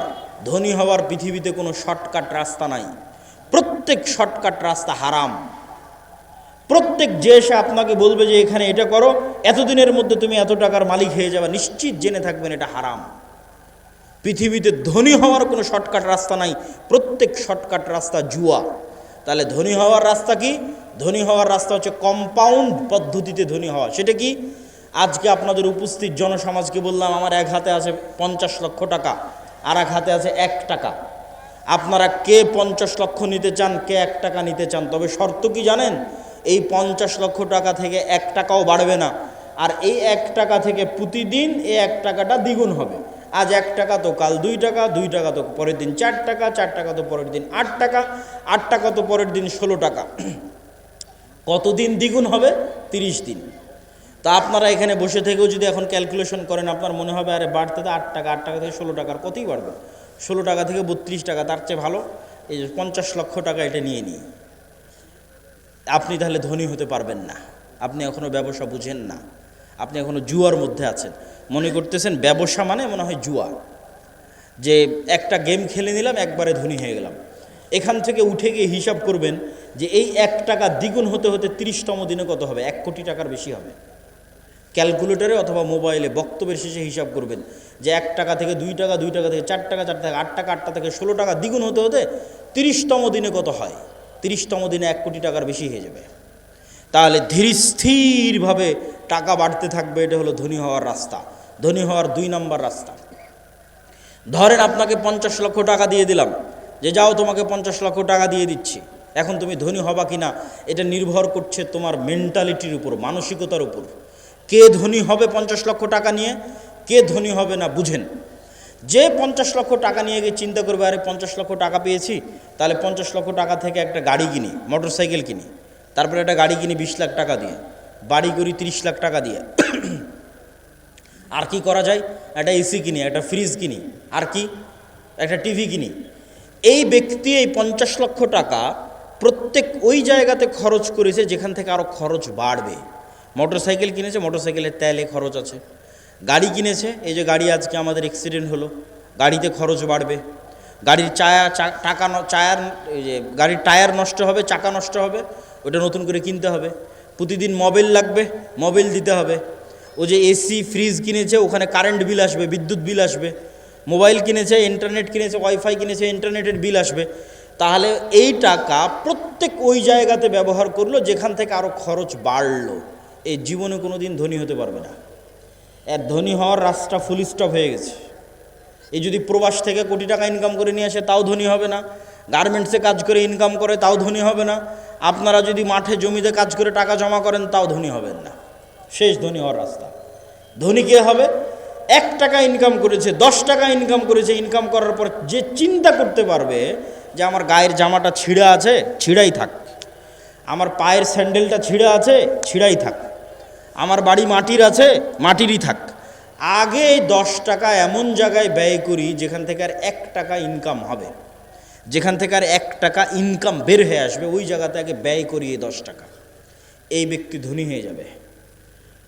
ধনী হওয়ার পৃথিবীতে কোনো শর্টকাট রাস্তা নাই। প্রত্যেক শর্টকাট রাস্তা হারাম। প্রত্যেক যে এসে আপনাকে বলবে যে এখানে এটা করো, এতদিনের মধ্যে তুমি এত টাকার মালিক হয়ে যাবে, নিশ্চিত জেনে থাকবেন এটা হারাম। পৃথিবীতে ধনী হওয়ার কোনো শর্টকাট রাস্তা নাই। প্রত্যেক শর্টকাট রাস্তা জুয়া। তাহলে ধনী হওয়ার রাস্তা কি? ধনী হওয়ার রাস্তা হচ্ছে কম্পাউন্ড পদ্ধতিতে ধনী হওয়া। সেটা কি? আজকে আপনাদের উপস্থিত জনসমাজকে বললাম আমার এক হাতে আছে 50 লক্ষ টাকা, আর এক হাতে আছে 1 টাকা। আপনারা কে 50 লক্ষ নিতে চান, কে 1 টাকা নিতে চান? তবে শর্ত কি জানেন? এই 50 লক্ষ টাকা থেকে 1 টাকাও বাড়বে না, আর এই 1 টাকা থেকে প্রতিদিন এই 1 টাকাটা দ্বিগুণ হবে। আজ 1 টাকা তো কাল 2 টাকা, 2 টাকা তো পরের দিন 4 টাকা, 4 টাকা তো পরের দিন 8 টাকা, 8 টাকা তো পরের দিন 16 টাকা। কতদিন দ্বিগুণ হবে? 30 দিন। তা আপনারা এখানে বসে থেকেও যদি এখন ক্যালকুলেশন করেন, আপনার মনে হবে আরে বাড়তে তো 8 টাকা, 8 টাকা থেকে 16 টাকার কতই বাড়বে, 16 টাকা থেকে 32 টাকা, তার চেয়ে ভালো এই যে 50 লক্ষ টাকা এটা নিয়ে নিই। আপনি তাহলে ধনী হতে পারবেন না। আপনি এখনও ব্যবসা বুঝেন না, আপনি এখনও জুয়ার মধ্যে আছেন। মনে করতেছেন ব্যবসা মানে মনে হয় জুয়া, যে একটা গেম খেলে নিলাম একবারে ধনী হয়ে গেলাম। এখান থেকে উঠে গিয়ে হিসাব করবেন যে এই 1 টাকা দ্বিগুণ হতে হতে 30তম দিনে কত হবে? 1 কোটি টাকার বেশি হবে। ক্যালকুলেটরে অথবা মোবাইলে বক্তব্যের শেষে হিসাব করবেন যে 1 টাকা থেকে 2 টাকা, 2 টাকা থেকে 4 টাকা, 4 টাকা 8 টাকা, 8 টাকা থেকে 16 টাকা দ্বিগুণ হতে হতে 30তম দিনে কত হয়? 30তম দিনে 1 কোটি টাকার বেশি হয়ে যাবে। তাহলে ধীর স্থিরভাবে টাকা বাড়তে থাকবে। এটা হলো ধনী হওয়ার রাস্তা। ধনী হওয়ার 2 নম্বর রাস্তা। ধরেন আপনাকে 50 লক্ষ টাকা দিয়ে দিলাম, যে যাও তোমাকে 50 লক্ষ টাকা দিয়ে দিচ্ছি। এখন তুমি ধনী হবা কিনা এটা নির্ভর করছে তোমার মেন্টালিটির উপর, মানসিকতার উপর। কে ধনী হবে 50 লক্ষ টাকা নিয়ে, কে ধনী হবে না বুঝেন। যে 50 লক্ষ টাকা নিয়ে গিয়ে চিন্তা করবে আরে 50 লক্ষ টাকা পেয়েছি, তাহলে 50 লক্ষ টাকা থেকে একটা গাড়ি কিনি, মোটরসাইকেল কিনি, তারপরে একটা গাড়ি কিনি 20 লাখ টাকা দিয়ে, বাড়ি করি 30 লাখ টাকা দিয়ে। আর কি করা যায়? একটা এসি কিনি, একটা ফ্রিজ কিনি, আর কি একটা টিভি কিনি। এই ব্যক্তি এই 50 লক্ষ টাকা প্রত্যেক ওই জায়গাতে খরচ করেছে যেখান থেকে আরও খরচ বাড়বে। মোটরসাইকেল কিনেছে, মোটরসাইকেলের তেলে খরচ আছে। গাড়ি কিনেছে, এই যে গাড়ি আজকে আমাদের অ্যাক্সিডেন্ট হলো, গাড়িতে খরচ বাড়বে। গাড়ির গাড়ির টায়ার নষ্ট হবে, চাকা নষ্ট হবে, ওটা নতুন করে কিনতে হবে। প্রতিদিন মোবাইল লাগবে, মোবাইল দিতে হবে। ও যে এসি ফ্রিজ কিনেছে ওখানে কারেন্ট বিল আসবে, বিদ্যুৎ বিল আসবে। মোবাইল কিনেছে, ইন্টারনেট কিনেছে, ওয়াইফাই কিনেছে, ইন্টারনেটের বিল আসবে। তাহলে এই টাকা প্রত্যেক ওই জায়গাতে ব্যবহার করলো যেখান থেকে আরও খরচ বাড়লো। এই জীবনে কোনো দিন ধনী হতে পারবে না। এর ধনী হওয়ার রাস্তা ফুল স্টপ হয়ে গেছে। এই যদি প্রবাস থেকে কোটি টাকা ইনকাম করে নিয়ে আসে তাও ধনী হবে না, গার্মেন্টসে কাজ করে ইনকাম করে তাও ধনী হবে না, আপনারা যদি মাঠে জমিতে কাজ করে টাকা জমা করেন তাও ধনী হবেন না। শেষ ধনী হওয়ার রাস্তা। ধনী কে হবে? 1 টাকা ইনকাম করেছে, 10 টাকা ইনকাম করেছে, ইনকাম করার পর যে চিন্তা করতে পারবে যে আমার গায়ের জামাটা ছিঁড়া আছে, ছিঁড়াই থাক, আমার পায়ের স্যান্ডেলটা ছিঁড়া আছে, ছিঁড়াই থাক, আমার বাড়ি মাটির আছে, মাটিরই থাক। আগে এই 10 টাকা এমন জায়গায় ব্যয় করি যেখান থেকে আর 1 টাকা ইনকাম হবে, যেখান থেকে আর 1 টাকা ইনকাম বের হয়ে আসবে, ওই জায়গাতে আগে ব্যয় করি এই 10 টাকা। এই ব্যক্তি ধনী হয়ে যাবে।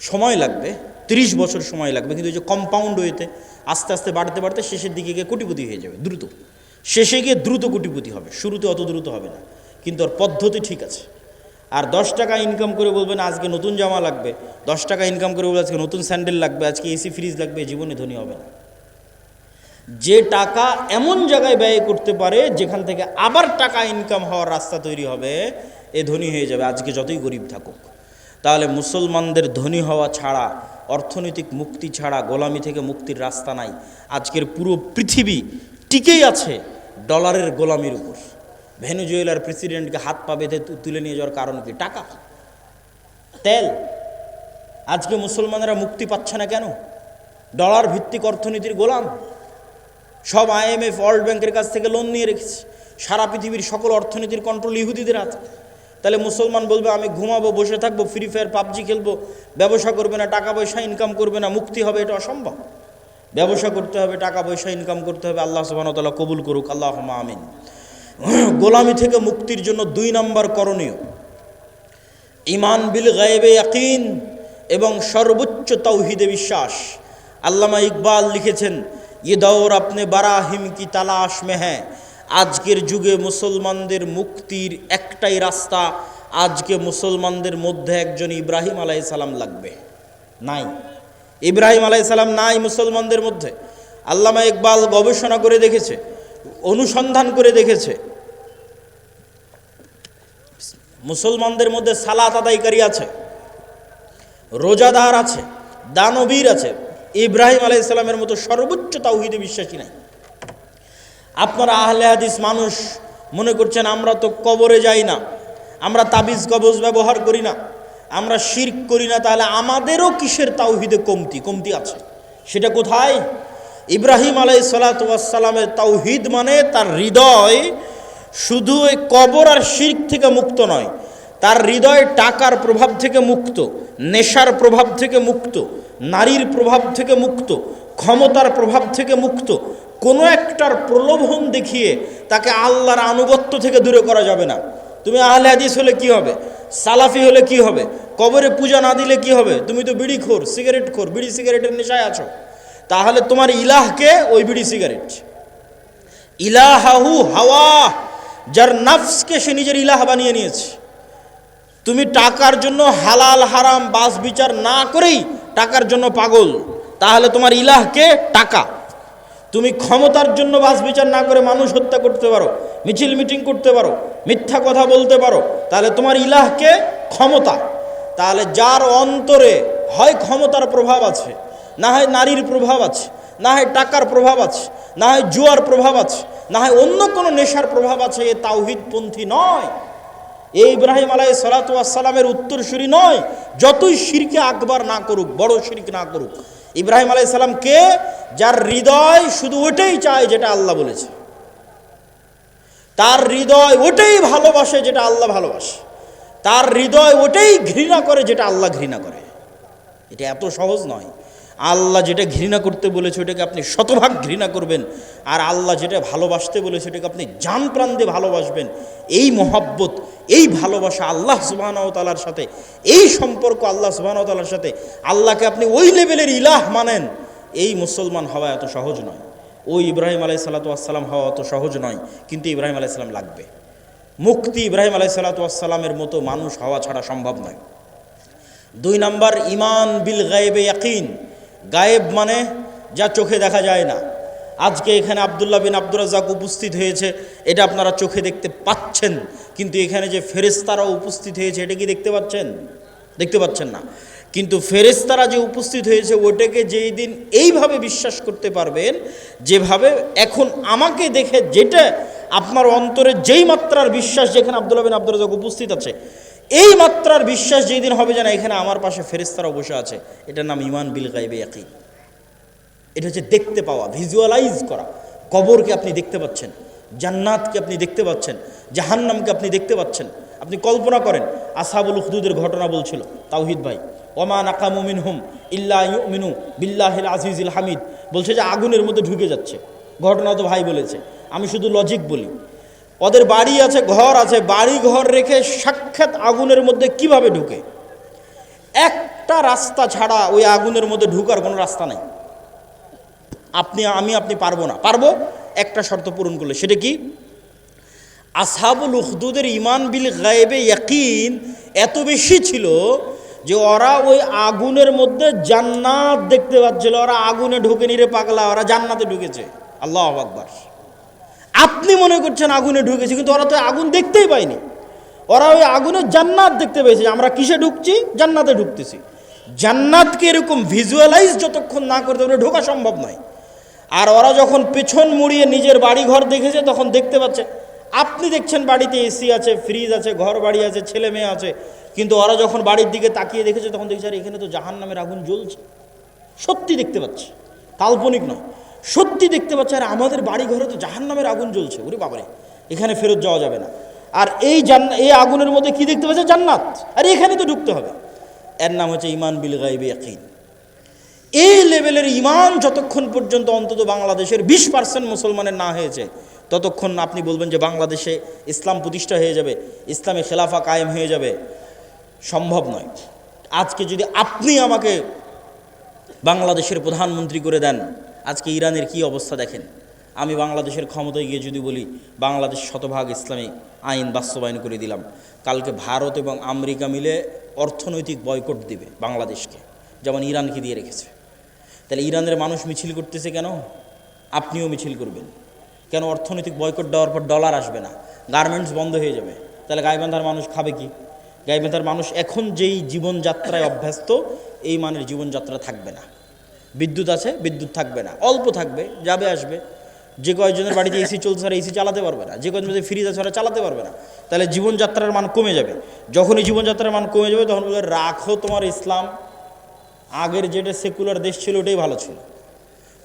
সময় লাগবে, 30 বছর সময় লাগবে, কিন্তু এই যে কম্পাউন্ড ওয়েতে আস্তে আস্তে বাড়তে বাড়তে শেষের দিকে গিয়ে কোটিপতি হয়ে যাবে দ্রুত। শেষে গিয়ে দ্রুত কোটিপতি হবে, শুরুতে অত দ্রুত হবে না, কিন্তু ওর পদ্ধতি ঠিক আছে। আর 10 টাকা ইনকাম করে বলবেন আজকে নতুন জামা লাগবে, 10 টাকা ইনকাম করে বলবে আজকে নতুন স্যান্ডেল লাগবে, আজকে এসি ফ্রিজ লাগবে, জীবনে ধনী হবে না। যে টাকা এমন জায়গায় ব্যয় করতে পারে যেখান থেকে আবার টাকা ইনকাম হওয়ার রাস্তা তৈরি হবে, এ ধনী হয়ে যাবে, আজকে যতই গরিব থাকুক। তাহলে মুসলমানদের ধনী হওয়া ছাড়া, অর্থনৈতিক মুক্তি ছাড়া গোলামি থেকে মুক্তির রাস্তা নাই। আজকের পুরো পৃথিবী টিকেই আছে ডলারের গোলামির উপর। ভেনেজুয়েলার প্রেসিডেন্টকে হাত পা বেঁধে তুলে নিয়ে যাওয়ার কারণ কি? টাকা, তেল। আজকে মুসলমানেরা মুক্তি পাচ্ছে না কেন? ডলার ভিত্তিক অর্থনীতির গোলাম। সব IMF ওয়ার্ল্ড ব্যাংকের কাছ থেকে লোন নিয়ে রেখেছে, সারা পৃথিবীর সকল অর্থনীতির কন্ট্রোল ইহুদিদের হাতে। তাহলে মুসলমান বলবে আমি ঘুমাবো, বসে থাকবো, ফ্রি ফায়ার পাবজি খেলবো, ব্যবসা করবে না, টাকা পয়সা ইনকাম করবে না, মুক্তি হবে, এটা অসম্ভব। ব্যবসা করতে হবে, টাকা পয়সা ইনকাম করতে হবে। আল্লাহ সুবহানাহু ওয়া তাআলা কবুল করুক, আল্লাহুম্মা আমিন। গোলামি থেকে মুক্তির জন্য 2 নম্বর করণীয় ঈমান বিল গায়বে ইয়াকিন এবং সর্বোচ্চ তাওহীদে বিশ্বাস। আল্লামা ইকবাল লিখেছেন, ये दौर अपने बराहिम की तलाश में है। আজকের যুগে মুসলমানদের মুক্তির একটাই রাস্তা, আজকে মুসলমানদের মধ্যে একজন ইব্রাহিম আলাইহিস সালাম লাগবে। নাই, ইব্রাহিম আলাইহিস সালাম নাই মুসলমানদের মধ্যে। আল্লামা ইকবাল গবেষণা করে দেখেছে, অনুসন্ধান করে দেখেছে, মুসলমানদের মধ্যে সালাত আদায়কারী আছে, রোজাদার আছে, দানবীর আছে, ইব্রাহিম আলাইহিস সালামের মতো সর্বোচ্চ তাওহীদে বিশ্বাসী নাই। আপনারা আহলে হাদিস মানুষ মনে করছেন আমরা তো কবরে যাই না, আমরা তাবিজ কবজ ব্যবহার করি না, আমরা শিরক করি না, তাহলে আমাদেরও কিসের তাওহীদে কমতি আছে? সেটা কোথায়? ইব্রাহিম আলাইহিস সালাতু ওয়াস সালামের তাওহীদ মানে তার হৃদয় শুধু এই কবর আর শিরক থেকে মুক্ত নয়, তার হৃদয় টাকার প্রভাব থেকে মুক্ত, নেশার প্রভাব থেকে মুক্ত, নারীর প্রভাব থেকে মুক্ত, ক্ষমতার প্রভাব থেকে মুক্ত। কোনো একটার প্রলোভন দেখিয়ে তাকে আল্লাহর আনুগত্য থেকে দূরে করা যাবে না। তুমি আহলে হাদিস হলে কি হবে, সালাফি হলে কি হবে, কবরে পূজা না দিলে কি হবে? তুমি তো বিড়িখোর, সিগারেটখোর, বিড়ি সিগারেটের নেশায় আছো, তাহলে তোমার ইলাহকে ওই বিড়ি সিগারেট। ইলাহাহু হাওয়া, যার নফসকে সে নিজের ইলাহ বানিয়ে নিয়েছে। তুমি টাকার জন্য হালাল হারাম বাস বিচার না করেই টাকার জন্য পাগল, তাহলে তোমার ইলাহকে টাকা। তুমি ক্ষমতার জন্য বাস বিচার না করে মানুষ হত্যা করতে পারো, মিছিল মিটিং করতে পারো, মিথ্যা কথা বলতে পারো, তাহলে তোমার ইলাহকে ক্ষমতা। তাহলে যার অন্তরে হয় ক্ষমতার প্রভাব আছে, না হয় নারীর প্রভাব আছে, না হয় টাকার প্রভাব আছে, না হয় জুয়ার প্রভাব আছে, না হয় অন্য কোনো নেশার প্রভাব আছে, এ তাওহীদপন্থী নয়, এই ইব্রাহিম আলাইহিস সালাতু ওয়াস সালামের উত্তরসূরি নয়। যতই শিরকে আকবার না করুক, বড় শিরক না করুক, ইব্রাহিম আলাইহিস সালাম কে? যার হৃদয় শুধু ওটাই চায় যেটা আল্লাহ বলেছে, তার হৃদয় ওটাই ভালোবাসে যেটা আল্লাহ ভালোবাসে, তার হৃদয় ওটাই ঘৃণা করে যেটা আল্লাহ ঘৃণা করে। এটা এত সহজ নয়। আল্লাহ যেটা ঘৃণা করতে বলেছে ওটাকে আপনি শতভাগ ঘৃণা করবেন, আর আল্লাহ যেটা ভালোবাসতে বলেছে ওটাকে আপনি জান প্রাণ দিয়ে ভালোবাসবেন। এই মহব্বত, এই ভালোবাসা আল্লাহ সুবহানাহু ওয়া তাআলার সাথে, এই সম্পর্ক আল্লাহ সুবহানাহু ওয়া তাআলার সাথে, আল্লাহকে আপনি ওই লেভেলের ইলাহ মানেন, এই মুসলমান হওয়া এত সহজ নয়। ওই ইব্রাহিম আলাইহিস সালাতু ওয়াস সালাম হওয়া অত সহজ নয়, কিন্তু ইব্রাহিম আলাইহিস সালাম লাগবে। মুক্তি ইব্রাহিম আলাইহিস সালাতু ওয়াস সালামের মতো মানুষ হওয়া ছাড়া সম্ভব নয়। 2 নম্বর ঈমান বিল গায়বে ইয়াকিন। গায়েব মানে যা চোখে দেখা যায় না। আজকে এখানে আব্দুল্লাহ বিন আব্দুর রাজ্জাক উপস্থিত হয়েছে, এটা আপনারা চোখে দেখতে পাচ্ছেন, কিন্তু এখানে যে ফেরেশতারা উপস্থিত হয়েছে এটা কি দেখতে পাচ্ছেন? দেখতে পাচ্ছেন না। কিন্তু ফেরেশতারা যে উপস্থিত হয়েছে ওটাকে যেই দিন এইভাবে বিশ্বাস করতে পারবেন, যেভাবে এখন আমাকে দেখে যেটা আপনার অন্তরে যেই মাত্রার বিশ্বাস, যেখানে আব্দুল্লাহ বিন আব্দুর রাজ্জাক উপস্থিত আছে, এই মাত্রার বিশ্বাস যেই দিন হবে যেন এখানে আমার পাশে ফেরেশতারা বসে আছে, এটার নাম ঈমান বিল গায়বে ইয়াকিন। এটা হচ্ছে দেখতে পাওয়া, ভিজুয়ালাইজ করা। কবরকে আপনি দেখতে পাচ্ছেন, জান্নাতকে আপনি দেখতে পাচ্ছেন, জাহান্নামকে আপনি দেখতে পাচ্ছেন। আপনি কল্পনা করেন, আসহাবুল উখদুদের ঘটনা বলছিল তাওহীদ ভাই, ওমা নাকামু মিনহুম ইল্লা ইউমিনু বিল্লাহিল আজিজিল হামিদ, বলছে যে আগুনের মধ্যে ঢুকে যাচ্ছে। ঘটনা তো ভাই বলেছে, আমি শুধু লজিক বলি। ওদের বাড়ি আছে, ঘর আছে, বাড়ি ঘর রেখে সাক্ষাৎ আগুনের মধ্যে কিভাবে ঢুকে? একটা রাস্তা ছাড়া ওই আগুনের মধ্যে ঢুকার কোনো রাস্তা নাই। আপনি পারবো না। পারবো একটা শর্ত পূরণ করলে। সেটা কি? আসহাবুল উখদুদের ঈমান বিল গায়বে ইয়াকিন এত বেশি ছিল যে ওরা ওই আগুনের মধ্যে জান্নাত দেখতে পাচ্ছিল। ওরা আগুনে ঢুকেনি রে পাগলা, ওরা জান্নাতে ঢুকেছে। আল্লাহু আকবার। আপনি মনে করছেন আগুনে ঢুকেছে, কিন্তু ওরা তো আগুন দেখতেই পায়নি। ওরা ওই আগুনে জান্নাত দেখতে পেয়েছে। আমরা কিসে ঢুকছি? জান্নাতে ঢুকতেছি। জান্নাতকে এরকম ভিজুয়ালাইজ যতক্ষণ না করতে পারে ঢোকা সম্ভব নয়। আর ওরা যখন পেছন মুড়িয়ে নিজের বাড়ি ঘর দেখেছে তখন দেখতে পাচ্ছে। আপনি দেখছেন বাড়িতে এসি আছে, ফ্রিজ আছে, ঘর বাড়ি আছে, ছেলে মেয়ে আছে, কিন্তু ওরা যখন বাড়ির দিকে তাকিয়ে দেখেছে তখন দেখছে আর এখানে তো জাহান্নামের আগুন জ্বলছে। সত্যি দেখতে পাচ্ছে, কাল্পনিক নয়, সত্যি দেখতে পাচ্ছে। আর আমাদের বাড়ি ঘরে তো জাহান্নামের আগুন জ্বলছে। ওরে বাবারে, এখানে ফেরত যাওয়া যাবে না। আর এই আগুনের মধ্যে কি দেখতে পাচ্ছে? জান্নাত। আর এখানে তো ঢুকতে হবে। এর নাম হচ্ছে ঈমান বিল গায়বি ইয়াকিন। এই লেভেলের ঈমান যতক্ষণ পর্যন্ত অন্তত বাংলাদেশের 20% মুসলমানের না হয়েছে, ততক্ষণ আপনি বলবেন যে বাংলাদেশে ইসলাম প্রতিষ্ঠা হয়ে যাবে, ইসলামী খেলাফা কায়েম হয়ে যাবে, সম্ভব নয়। আজকে যদি আপনি আমাকে বাংলাদেশের প্রধানমন্ত্রী করে দেন, আজকে ইরানের কি অবস্থা দেখেন। আমি বাংলাদেশের ক্ষমতায় গিয়ে যদি বলি বাংলাদেশ শতভাগ ইসলামী আইন বাস্তবায়ন করে দিলাম, কালকে ভারত এবং আমেরিকা মিলে অর্থনৈতিক বয়কট দিবে বাংলাদেশকে, যেমন ইরানকে দিয়ে রেখেছে। তাহলে ইরানের মানুষ মিছিল করতেছে কেন? আপনিও মিছিল করবেন কেন? অর্থনৈতিক বয়কট দেওয়ার পর ডলার আসবে না, গার্মেন্টস বন্ধ হয়ে যাবে। তাহলে গাইবান্ধার মানুষ খাবে কি? গাইবান্ধার মানুষ এখন যেই জীবনযাত্রায় অভ্যস্ত, এই মানের জীবনযাত্রা থাকবে না। বিদ্যুৎ আছে, বিদ্যুৎ থাকবে না, অল্প থাকবে, যাবে আসবে। যে কয়েকজনের বাড়িতে এসি চলছে আর এসি চালাতে পারবে না, যে কয়েকজন ফ্রিজ আছে ওরা চালাতে পারবে না। তাহলে জীবনযাত্রার মান কমে যাবে। যখনই জীবনযাত্রার মান কমে যাবে তখন বলবে রাখো তোমার ইসলাম, আগের যেটা সেকুলার দেশ ছিল ওটাই ভালো ছিল।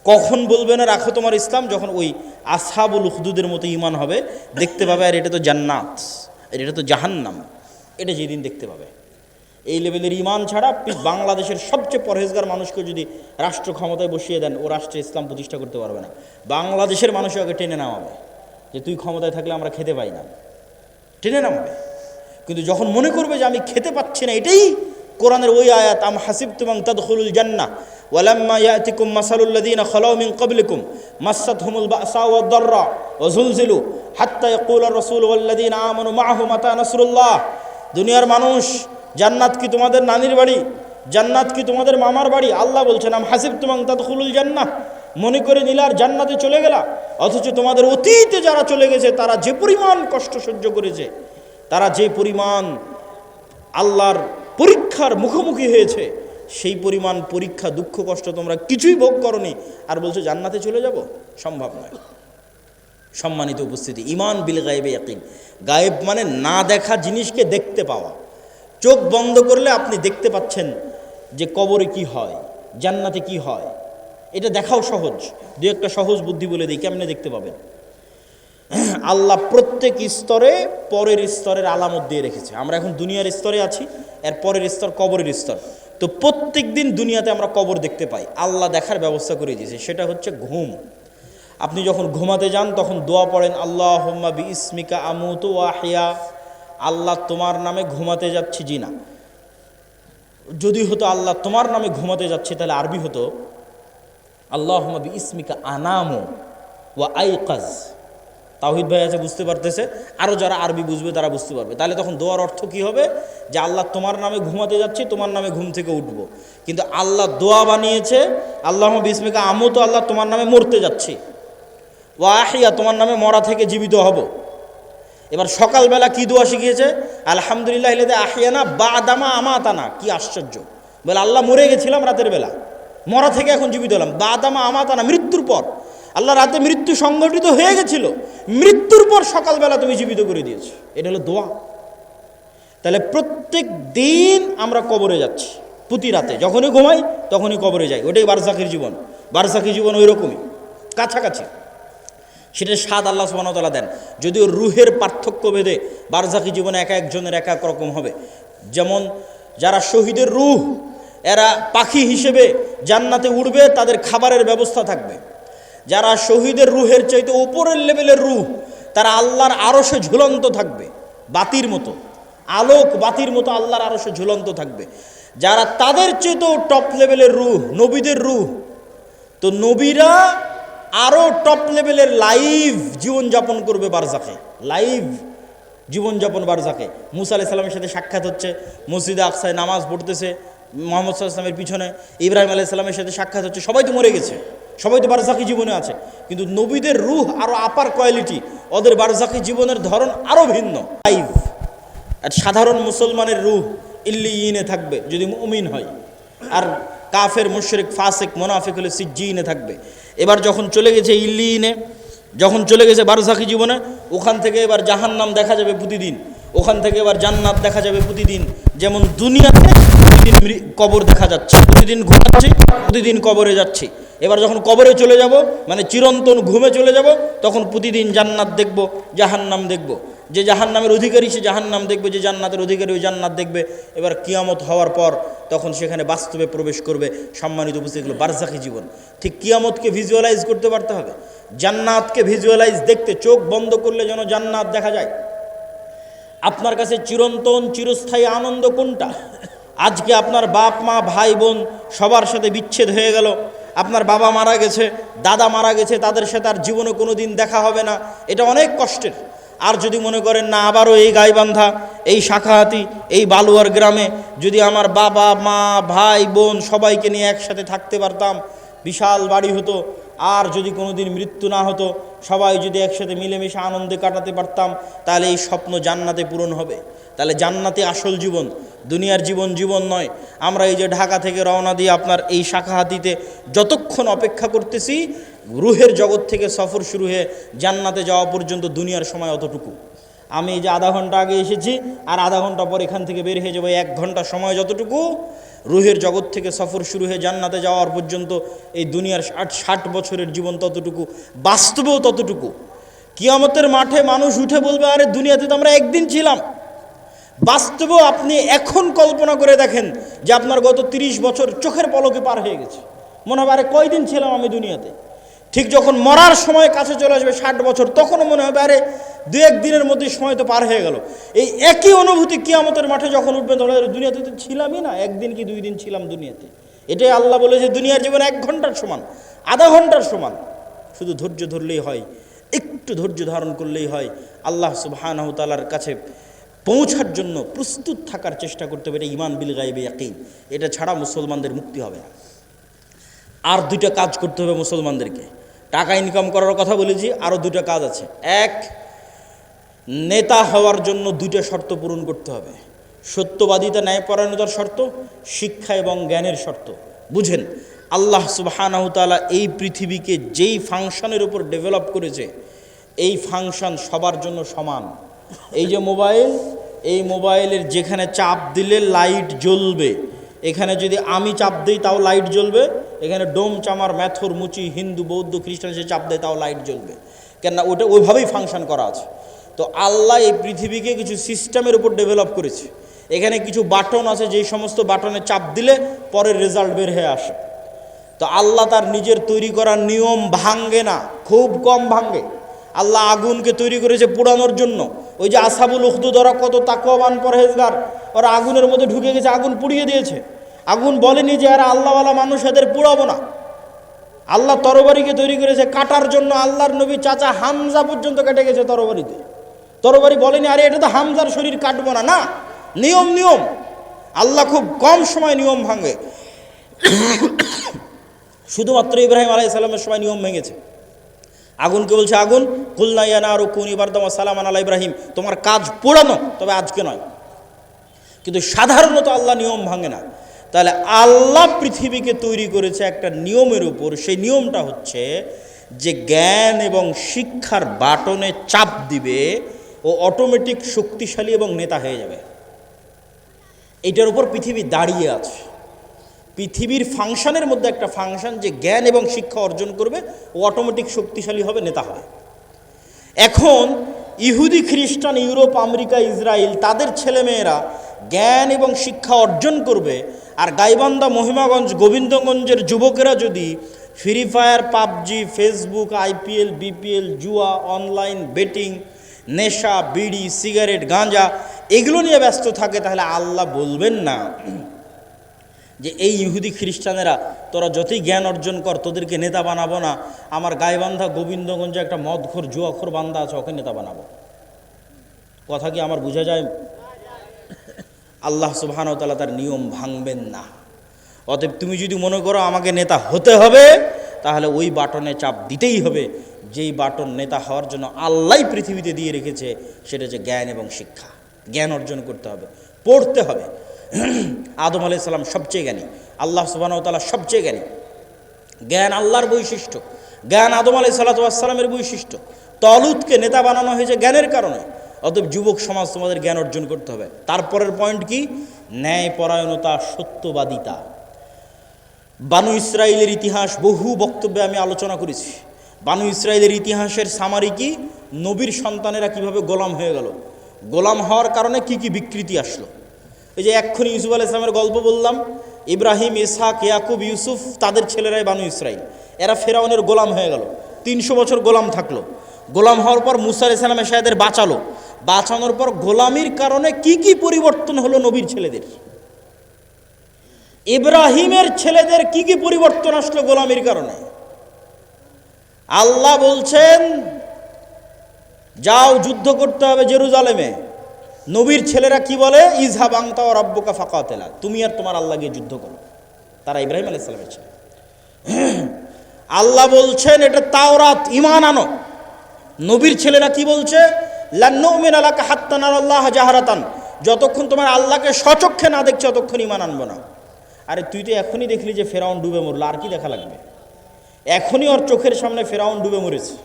কখন বলবে না রাখো তোমার ইসলাম? যখন ওই আসহাবুল উখদুদের মতো ঈমান হবে, দেখতে পাবে আর এটা তো জান্নাত, আর এটা তো জাহান্নাম, এটা যেদিন দেখতে পাবে। এই লেভেলের ঈমান ছাড়া বাংলাদেশের সবচেয়ে পরহেজগার মানুষকে যদি রাষ্ট্র ক্ষমতায় বসিয়ে দেন, ও রাষ্ট্রে ইসলাম প্রতিষ্ঠা করতে পারবে না। বাংলাদেশের মানুষও আগে টেনে নামাবে যে তুই ক্ষমতায় থাকলে আমরা খেতে পাই না, টেনে নামাবে। কিন্তু যখন মনে করবে যে আমি খেতে পাচ্ছি না, এটাই কোরআনের ওই আয়াত, আম হাসিবতুম আন তাদখুলুল জান্নাহ ওয়ালাম্মা ইয়াতিকুম মাসালুল লাযীনা খালাউ মিন ক্বাবলিকুম মাসাতহুমুল বাসা ওয়াদ দাররা ওয়া যুলজিলু হাত্তা ইয়াকুলার রাসূলু ওয়াল লাযীনা আমানু মাআহু মাতা নাসরুল্লাহ। দুনিয়ার মানুষ, জান্নাত কি তোমাদের নানির বাড়ি? জান্নাত কি তোমাদের মামার বাড়ি? আল্লাহ বলছেন আম হাসিবতুম আন তাদখুলুল জান্নাহ, মনে করে নিলার জান্নাতে চলে গেলা, অথচ তোমাদের অতীতে যারা চলে গেছে তারা যে পরিমাণ কষ্ট সহ্য করেছে, তারা যে পরিমাণ আল্লাহর পরীক্ষার মুখোমুখি হয়েছে, সেই পরিমাণ পরীক্ষা দুঃখ কষ্ট তোমরা কিছুই ভোগ করনি, আর বলছো জান্নাতে চলে যাব? সম্ভব নয়। সম্মানিত উপস্থিতি, ঈমান বিল গায়বি ইয়াকিন। গায়েব মানে না দেখা জিনিসকে দেখতে পাওয়া। চোখ বন্ধ করলে আপনি দেখতে পাচ্ছেন যে কবরে কি হয়, জান্নাতে কি হয়, এটা দেখাও সহজ। দু একটা সহজ বুদ্ধি বলে দিই, কেমনে দেখতে পাবেন। আল্লাহ প্রত্যেক স্তরে পরের স্তরের আলামত দিয়ে রেখেছে। আমরা এখন দুনিয়ার স্তরে আছি, এর পরের স্তর কবরের স্তর। তো প্রত্যেক দিন দুনিয়াতে আমরা কবর দেখতে পাই, আল্লাহ দেখার ব্যবস্থা করে দিয়েছে। সেটা হচ্ছে ঘুম। আপনি যখন ঘুমাতে যান তখন দোয়া পড়েন, আল্লাহুম্মা বিইসমিকা আমুতু ওয়া আহইয়া। আল্লাহ তোমার নামে ঘুমাতে যাচ্ছি, জি না, যদি হতো আল্লাহ তোমার নামে ঘুমাতে যাচ্ছি তাহলে আরবি হতো আল্লাহুম্মা বিইসমিকা আনামু ওয়া আইকাজ। তাওহীদ ভাই আছে, বুঝতে পারতেছে, আরও যারা আরবি বুঝবে তারা বুঝতে পারবে। তাহলে তখন দোয়ার অর্থ কি হবে? যে আল্লাহ তোমার নামে ঘুমাতে যাচ্ছি, তোমার নামে ঘুম থেকে উঠবো। কিন্তু আল্লাহ দোয়া বানিয়েছে আল্লাহুম্মা বিইসমিকা আমুতু, আল্লাহ তোমার নামে মরতে যাচ্ছি, ওয়া আহইয়া, তোমার নামে মরা থেকে জীবিত হব। এবার সকালবেলা কি দোয়া শিখিয়েছে? আলহামদুলিল্লাহ ইল্লাযী আহইয়ানা বা'দামা আমাতানা। কি আশ্চর্য! বলে আল্লাহ মরে গেছিলাম রাতের বেলা, মরা থেকে এখন জীবিত হলাম। বা'দামা আমাতানা, মৃত্যুর পর। আল্লাহ রাতে মৃত্যু সংঘটিত হয়ে গেছিল, মৃত্যুর পর সকালবেলা তুমি জীবিত করে দিয়েছো। এটা হলো দোয়া। তাহলে প্রত্যেক দিন আমরা কবরে যাচ্ছি, প্রতি রাতে যখনই ঘুমাই তখনই কবরে যাই। ওটাই বারজাখের জীবন। বারজাখী জীবন ওই রকমই, কাছাকাছি। সেটা স্বাদ আল্লাহ সুবহানাহু ওয়া তাআলা দেন। যদিও রুহের পার্থক্য ভেদে বারজাখী জীবনে এক একজনের এক এক রকম হবে। যেমন যারা শহীদের রুহ, এরা পাখি হিসেবে জান্নাতে উড়বে, তাদের খাবারের ব্যবস্থা থাকবে। যারা শহীদের রুহের চাইতে উপরের লেভেলের রুহ, তারা আল্লাহর আরশে ঝুলন্ত থাকবে, বাতির মতো, আলোক বাতির মতো আল্লাহর আরশে ঝুলন্ত থাকবে। যারা তাদের চেয়েতেও টপ লেভেলের রুহ, নবীদের রুহ, তো নবীরা আরও টপ লেভেলের লাইভ জীবনযাপন করবে বারজাখে, লাইভ জীবনযাপন বারজাখে। মুসা আলাইহিস সালামের সাথে সাক্ষাৎ হচ্ছে, মসজিদে আকসায় নামাজ পড়তেছে মুহাম্মদ সাল্লাল্লাহু আলাইহি ওয়াসাল্লামের পিছনে। ইব্রাহিম আলাইহিস সালামের সাথে সাক্ষাৎ হচ্ছে। সবাই তো মরে গেছে, সবাই তো বারজাখী জীবনে আছে, কিন্তু নবীদের রুহ আরও আপার কোয়ালিটি, ওদের বারজাখী জীবনের ধরন আরও ভিন্ন, লাইভ। আর সাধারণ মুসলমানের রুহ ইল্লিয়িনে থাকবে যদি মুমিন হয়, আর কাফের, মুশরিক, ফাসিক, মুনাফিক হলে সিজ্জিনে থাকবে। এবার যখন চলে গেছে ইল্লিয়িনে, যখন চলে গেছে বারজাখী জীবনে, ওখান থেকে এবার জাহান্নাম দেখা যাবে প্রতিদিন, ওখান থেকে এবার জান্নাত দেখা যাবে প্রতিদিন। যেমন দুনিয়াতে প্রতিদিন কবর দেখা যাচ্ছে, প্রতিদিন ঘুমাচ্ছি, প্রতিদিন কবরে যাচ্ছি, এবার যখন কবরে চলে যাব, মানে চিরন্তন ঘুমে চলে যাব, তখন প্রতিদিন জান্নাত দেখব, জাহান্নাম দেখব। যে জাহান্নামের অধিকারী সে জাহান্নাম দেখবে, যে জান্নাতের অধিকারী ওই জান্নাত দেখবে। এবার কিয়ামত হওয়ার পর তখন সেখানে বাস্তবে প্রবেশ করবে। সম্মানিত উপস্থিতি, এগুলো বারজাখী জীবন। ঠিক কিয়ামতকে ভিজুয়ালাইজ করতে পারতে হবে, জান্নাতকে ভিজুয়ালাইজ দেখতে চোখ বন্ধ করলে যেন জান্নাত দেখা যায়। আপনার কাছে চিরন্তন চিরস্থায়ী আনন্দ কোনটা? আজকে আপনার বাপ মা ভাই বোন সবার সাথে বিচ্ছেদ হয়ে গেল, আপনার বাবা মারা গেছে, দাদা মারা গেছে, তাদের সাথে আর জীবনে কোনো দিন দেখা হবে না, এটা অনেক কষ্টের। আর যদি মনে করেন না আবারও এই গাইবান্ধা, এই শাখাহাতি, এই বালুয়ার গ্রামে যদি আমার বাবা মা ভাই বোন সবাইকে নিয়ে একসাথে থাকতে পারতাম, বিশাল বাড়ি হতো, আর যদি কোনো দিন মৃত্যু না হতো, সবাই যদি একসাথে মিলেমিশে আনন্দে কাটাতে পারতাম, তাহলে এই স্বপ্ন জান্নাতে পূরণ হবে। তাহলে জান্নাতে আসল জীবন, দুনিয়ার জীবন জীবন নয়। আমরা এই যে ঢাকা থেকে রওনা দিয়ে আপনার এই শাখাহাতিতে যতক্ষণ অপেক্ষা করতেছি, রুহের জগৎ থেকে সফর শুরু হয়ে জান্নাতে যাওয়া পর্যন্ত দুনিয়ার সময় অতটুকু। আমি এই যে আধা ঘন্টা আগে এসেছি, আর আধা ঘন্টা পর এখান থেকে বের হয়ে যাবো, 1 ঘন্টা সময় যতটুকু, রুহের জগৎ থেকে সফর শুরু হয়ে জান্নাতে যাওয়ার পর্যন্ত এই দুনিয়ার 60 বছরের জীবন ততটুকু, বাস্তবেও ততটুকু। কিয়ামতের মাঠে মানুষ উঠে বলবে, আরে দুনিয়াতে তো আমরা একদিন ছিলাম। বাস্তবেও আপনি এখন কল্পনা করে দেখেন যে আপনার গত 30 বছর চোখের পলকে পার হয়ে গেছে। মনে হবে আরে কয়দিন ছিলাম আমি দুনিয়াতে। ঠিক যখন মরার সময় কাছে চলে আসবে 60 বছর, তখনও মনে হবে আরে 2-1 দিনের মধ্যে সময় তো পার হয়ে গেল। এই একই অনুভূতি কিয়ামতের মাঠে যখন উঠবেন, তখন দুনিয়াতে তো ছিলামই না, 1 দিন কি 2 দিন ছিলাম দুনিয়াতে। এটাই আল্লাহ বলে যে দুনিয়ার জীবন 1 ঘন্টার সমান, আধা ঘন্টার সমান। শুধু ধৈর্য ধরলেই হয়, একটু ধৈর্য ধারণ করলেই হয়। আল্লাহ সুবহানাহু তাআলার কাছে পৌঁছার জন্য প্রস্তুত থাকার চেষ্টা করতে হবে। এটা ঈমান বিল গায়বে ইয়াকিন। এটা ছাড়া মুসলমানদের মুক্তি হবে না। আর 2টা কাজ করতে হবে মুসলমানদেরকে। টাকা ইনকাম করার কথা বলেছি, আরও 2টা কাজ আছে। 1, নেতা হওয়ার জন্য 2টা শর্ত পূরণ করতে হবে। সত্যবাদিতা, ন্যায়পরায়ণতার শর্ত, শিক্ষা এবং জ্ঞানের শর্ত। বুঝেন, আল্লাহ সুবহানাহু তাআলা এই পৃথিবীকে যেই ফাংশনের উপর ডেভেলপ করেছে, এই ফাংশন সবার জন্য সমান। এই যে মোবাইল, এই মোবাইলের যেখানে চাপ দিলে লাইট জ্বলবে, এখানে যদি আমি চাপ দিই তাও লাইট জ্বলবে। এখানে ডোম চামার ম্যাথর মুচি হিন্দু বৌদ্ধ খ্রিস্টান সে চাপ দেয় তাও লাইট জ্বলবে, কেননা ওটা ওইভাবেই ফাংশন করা আছে। তো আল্লাহ এই পৃথিবীকে কিছু সিস্টেমের উপর ডেভেলপ করেছে। এখানে কিছু বাটন আছে, যেই সমস্ত বাটনে চাপ দিলে পরের রেজাল্ট বের হয়ে আসে। তো আল্লাহ তার নিজের তৈরি করা নিয়ম ভাঙ্গে না, খুব কম ভাঙ্গে। আল্লাহ আগুনকে তৈরি করেছে পোড়ানোর জন্য। ওই যে আসহাবুল উখদুদ, ওরা কত তাকওয়াবান পরহেজগার, ওরা আগুনের মধ্যে ঢুকে গেছে, আগুন পুড়িয়ে দিয়েছে। আগুন বলেনি যে এরা আল্লাহওয়ালা মানুষ, এদের পুড়াবো না। আল্লাহ তরবারিকে তৈরি করেছে কাটার জন্য। আল্লাহর নবী চাচা হামজা পর্যন্ত কেটে গেছে তরবারিতে। তরবারি বলেনি আরে এটা তো হামজার শরীর কাটবো না। না, নিয়ম নিয়ম। আল্লাহ খুব কম সময় নিয়ম ভাঙে। শুধুমাত্র ইব্রাহিম আলাইহিস সালামের সময় নিয়ম ভেঙেছে। আগুনকে বলছে, আগুন কুলনা ইয়া নারু কুনি বারদাম ওয়া সালামান আলা ইব্রাহিম, তোমার কাজ পোড়ানো, তবে আজকে নয়। কিন্তু সাধারণত আল্লাহ নিয়ম ভাঙে না। তাহলে আল্লাহ পৃথিবীকে তৈরি করেছে একটা নিয়মের উপর। সেই নিয়মটা হচ্ছে যে জ্ঞান এবং শিক্ষার বাটনে চাপ দিবে, ও অটোমেটিক শক্তিশালী এবং নেতা হয়ে যাবে। এইটার উপর পৃথিবী দাঁড়িয়ে আছে। পৃথিবীর ফাংশনের মধ্যে একটা ফাংশন, যে জ্ঞান এবং শিক্ষা অর্জন করবে ও অটোমেটিক শক্তিশালী হবে, নেতা হবে। এখন ইহুদি খ্রিস্টান, ইউরোপ, আমেরিকা, ইসরায়েল, তাদের ছেলেমেয়েরা জ্ঞান এবং শিক্ষা অর্জন করবে, আর গাইবান্ধা, মহিমাগঞ্জ, গোবিন্দগঞ্জের যুবকেরা যদি free fire, PUBG, Facebook, IPL, BPL, জুয়া, অনলাইন বেটিং, নেশা, বিড়ি, সিগারেট, গাঁজা এগুলো নিয়ে ব্যস্ত থাকে, তাহলে আল্লাহ বলবেন না যে এই ইহুদি খ্রিস্টানেরা তোরা যতই জ্ঞান অর্জন কর, তোদেরকে নেতা বানাবো না। আমার গাইবান্ধা গোবিন্দগঞ্জে একটা মদখোর জুয়াখোর বান্দা আছে, ওকে নেতা বানাবো। কথা কি আমার বোঝা যায়? আল্লাহ সুবহানাহু ওয়া তাআলা তার নিয়ম ভাঙবেন না। অতএব তুমি যদি মনে করো আমাকে নেতা হতে হবে, তাহলে ওই বাটনে চাপ দিতেই হবে যেই বাটন নেতা হওয়ার জন্য আল্লাহ পৃথিবীতে দিয়ে রেখেছে, সেটা হচ্ছে জ্ঞান এবং শিক্ষা। জ্ঞান অর্জন করতে হবে, পড়তে হবে। আদম আলাইহিস সালাম সবচেয়ে জ্ঞানী, আল্লাহ সুবহানাহু ওয়া তাআলা সবচেয়ে জ্ঞানী। জ্ঞান আল্লাহর বৈশিষ্ট্য, জ্ঞান আদম আলাইহিস সালামের বৈশিষ্ট্য। তলুতকে নেতা বানানো হয়েছে জ্ঞানের কারণে। অতএব যুবক সমাজ তোমাদের জ্ঞান অর্জন করতে হবে। তারপরের পয়েন্ট কি? ন্যায়পরায়ণতা, সত্যবাদিতা। বানু ইসরায়েলের ইতিহাস বহু বক্তব্যে আমি আলোচনা করেছি। বানু ইসরায়েলের ইতিহাসের সামারি কি, নবীর সন্তানেরা কিভাবে গোলাম হয়ে গেল, গোলাম হওয়ার কারণে কি কি বিকৃতি আসলো। এই যে এক্ষুনি ইউসুফ আলাইহিস সালামের গল্প বললাম, ইব্রাহিম, ইসহাক, ইয়াকুব, ইউসুফ, তাদের ছেলেরাই বানু ইসরায়েল। এরা ফেরাউনের গোলাম হয়ে গেল, 300 বছর গোলাম থাকলো। গোলাম হওয়ার পর মুসা আলাইহিস সালাম এসে এদের বাঁচালো। বাঁচানোর পর গোলামির কারণে কি কি পরিবর্তন হলো নবীর ছেলেদের, ইব্রাহিমের ছেলেদের কি কি পরিবর্তন আসলো গোলামির কারণে। আল্লাহ বলছেন যাও যুদ্ধ করতে হবে জেরুজালেমে। নবীর ছেলেরা কি বলে, ইজহাব আনতা ওয়া রাব্বুকা ফাকাতিলা, তুমি আর তোমার আল্লাহ গিয়ে যুদ্ধ করো। তারা ইব্রাহিম আলাইহিস সালামের ছেলে। আল্লাহ বলছেন এটা তাওরাত, ঈমান আনো। নবীর ছেলেরা কি বলছে, লান নুমিনা লাকা হাত্তা নারাল্লাহ জাহরাতান, যতক্ষণ তোমার আল্লাহকে স্বচক্ষে না দেখছো ততক্ষণ ঈমান আনবো না। আরে তুই তো এখনই দেখলি যে ফেরাউন ডুবে মরল, আর কি দেখা লাগবে? এখনই ওর চোখের সামনে ফেরাউন ডুবে মরেছে।